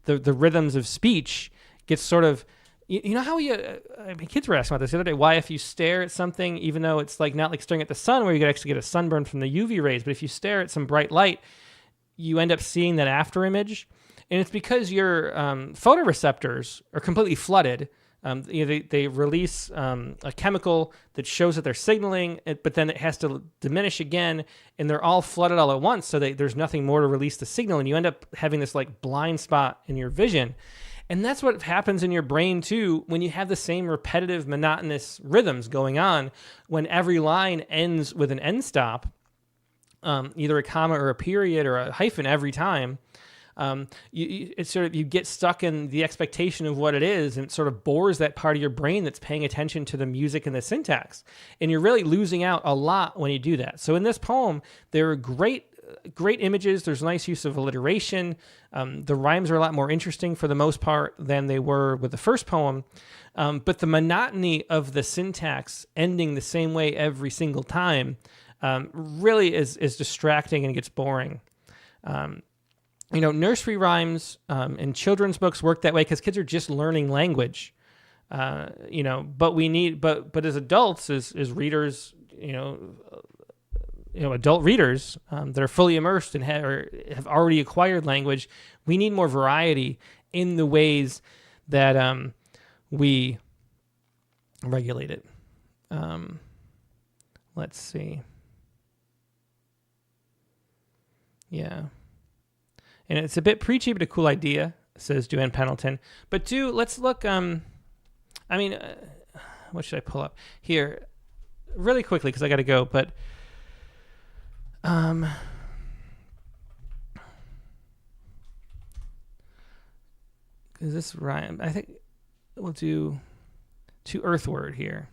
Speaker 1: the rhythms of speech gets sort of, you know how kids were asking about this the other day, why if you stare at something, even though it's like not like staring at the sun where you could actually get a sunburn from the UV rays, but if you stare at some bright light, you end up seeing that after image. And it's because your photoreceptors are completely flooded. They release a chemical that shows that they're signaling, but then it has to diminish again, and they're all flooded all at once, so there's nothing more to release the signal, and you end up having this like blind spot in your vision. And that's what happens in your brain too when you have the same repetitive, monotonous rhythms going on. When every line ends with an end stop, either a comma or a period or a hyphen every time, it's sort of, you get stuck in the expectation of what it is, and it sort of bores that part of your brain that's paying attention to the music and the syntax. And you're really losing out a lot when you do that. So in this poem, there are great images. There's nice use of alliteration. The rhymes are a lot more interesting for the most part than they were with the first poem. But the monotony of the syntax ending the same way every single time really is distracting and gets boring. Nursery rhymes and children's books work that way because kids are just learning language. But we need, but as adults, as readers, adult readers that are fully immersed and have already acquired language, we need more variety in the ways that we regulate it. Let's see. Yeah. And it's a bit preachy, but a cool idea, says Joanne Pendleton. But let's look, what should I pull up? Here, really quickly, because I got to go, but is this rhyme? I think we'll do To Earthward here.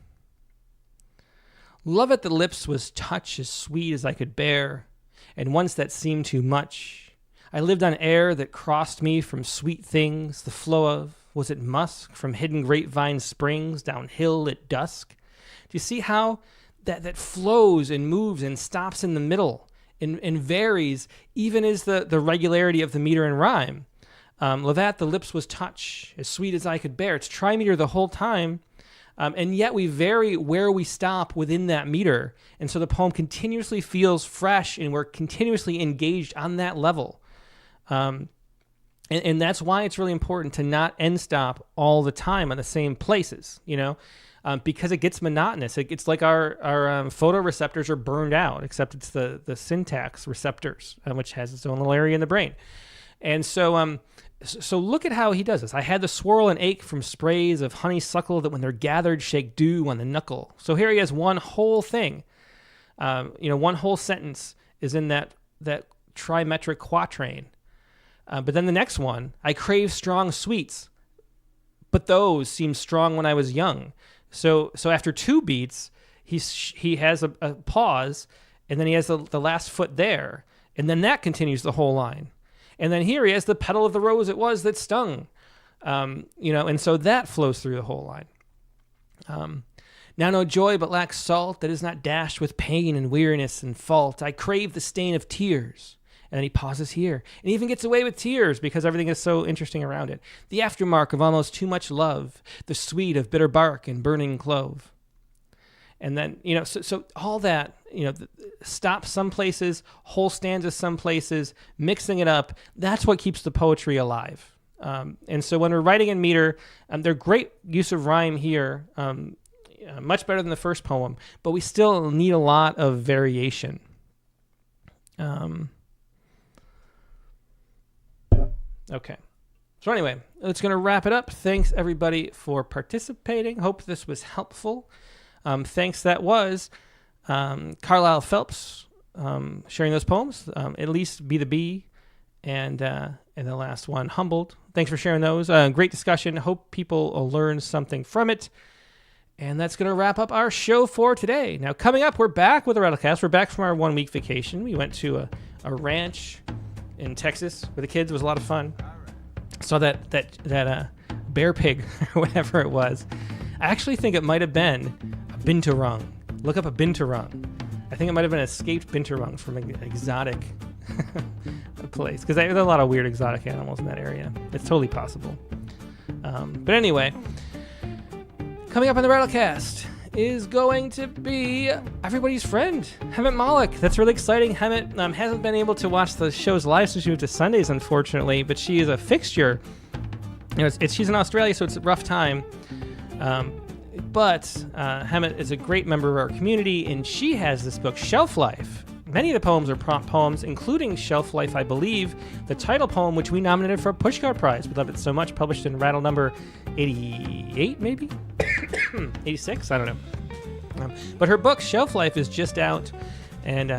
Speaker 1: Love at the lips was touch as sweet as I could bear, and once that seemed too much. I lived on air that crossed me from sweet things, the flow of, was it musk, from hidden grapevine springs downhill at dusk? Do you see how that flows and moves and stops in the middle and varies even as the regularity of the meter and rhyme? Love the lips was touch, as sweet as I could bear. It's trimeter the whole time, and yet we vary where we stop within that meter. And so the poem continuously feels fresh, and we're continuously engaged on that level. And that's why it's really important to not end stop all the time on the same places, because it gets monotonous. It's like our photoreceptors are burned out, except it's the syntax receptors, which has its own little area in the brain. And so look at how he does this. I had the swirl and ache from sprays of honeysuckle that when they're gathered shake dew on the knuckle. So here he has one whole thing. One whole sentence is in that trimetric quatrain. But then the next one, I crave strong sweets, but those seemed strong when I was young. So after two beats, he has a pause, and then he has the last foot there, and then that continues the whole line. And then here he has the petal of the rose it was that stung, and so that flows through the whole line. Now no joy but lacks salt that is not dashed with pain and weariness and fault. I crave the stain of tears. And then he pauses here and even gets away with tears because everything is so interesting around it. The aftermark of almost too much love, the sweet of bitter bark and burning clove. And then, so all that, stop some places, whole stanzas some places, mixing it up. That's what keeps the poetry alive. And so when we're writing in meter, they're great use of rhyme here, much better than the first poem, but we still need a lot of variation. Okay. So anyway, that's going to wrap it up. Thanks, everybody, for participating. Hope this was helpful. Thanks, that was Carlisle Phelps sharing those poems. At least Be the Bee, and the last one, Humbled. Thanks for sharing those. Great discussion. Hope people will learn something from it. And that's going to wrap up our show for today. Now, coming up, we're back with the Rattlecast. We're back from our 1-week vacation. We went to a ranch in Texas with the kids. It was a lot of fun. Saw that bear pig or whatever it was. I actually think it might have been a binturong. Look up a binturong. I think it might have been an escaped binturong from an exotic place, because there are a lot of weird exotic animals in that area. It's totally possible. But anyway, coming up on the Rattlecast is going to be everybody's friend, Hemant Malik. That's really exciting. Hemant hasn't been able to watch the shows live since she moved to Sundays, unfortunately, but she is a fixture. She's in Australia, so it's a rough time. But Hemant is a great member of our community, and she has this book, Shelf Life. Many of the poems are prompt poems, including Shelf Life, I believe, the title poem, which we nominated for a Pushcart Prize. We love it so much. Published in Rattle number 88, maybe? 86? I don't know. But her book, Shelf Life, is just out, and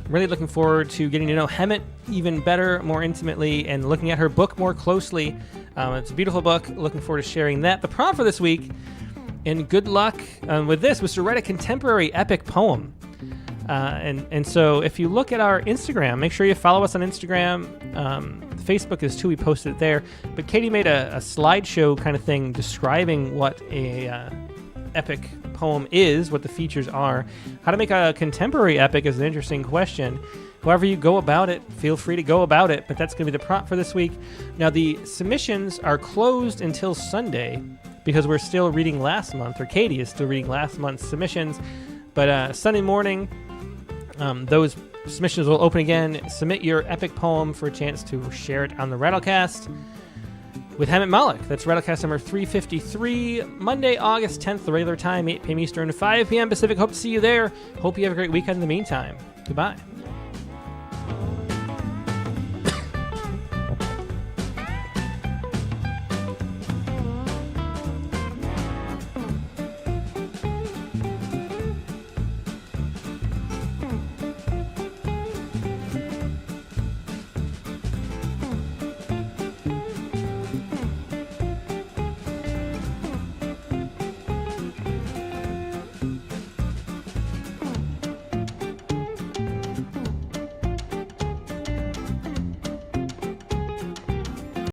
Speaker 1: really looking forward to getting to know Hemant even better, more intimately, and looking at her book more closely. It's a beautiful book. Looking forward to sharing that. The prompt for this week, and good luck with this, was to write a contemporary epic poem. And so if you look at our Instagram, make sure you follow us on Instagram. Facebook is too, we posted it there. But Katie made a slideshow kind of thing describing what a epic poem is, what the features are. How to make a contemporary epic is an interesting question. However you go about it, feel free to go about it. But that's going to be the prompt for this week. Now, the submissions are closed until Sunday because we're still reading last month, or Katie is still reading last month's submissions. But Sunday morning, those submissions will open again. Submit your epic poem for a chance to share it on the Rattlecast with Hemant Malik. That's Rattlecast number 353, Monday, August 10th, the regular time, 8 p.m. Eastern, 5 p.m. Pacific. Hope to see you there. Hope you have a great weekend in the meantime. Goodbye.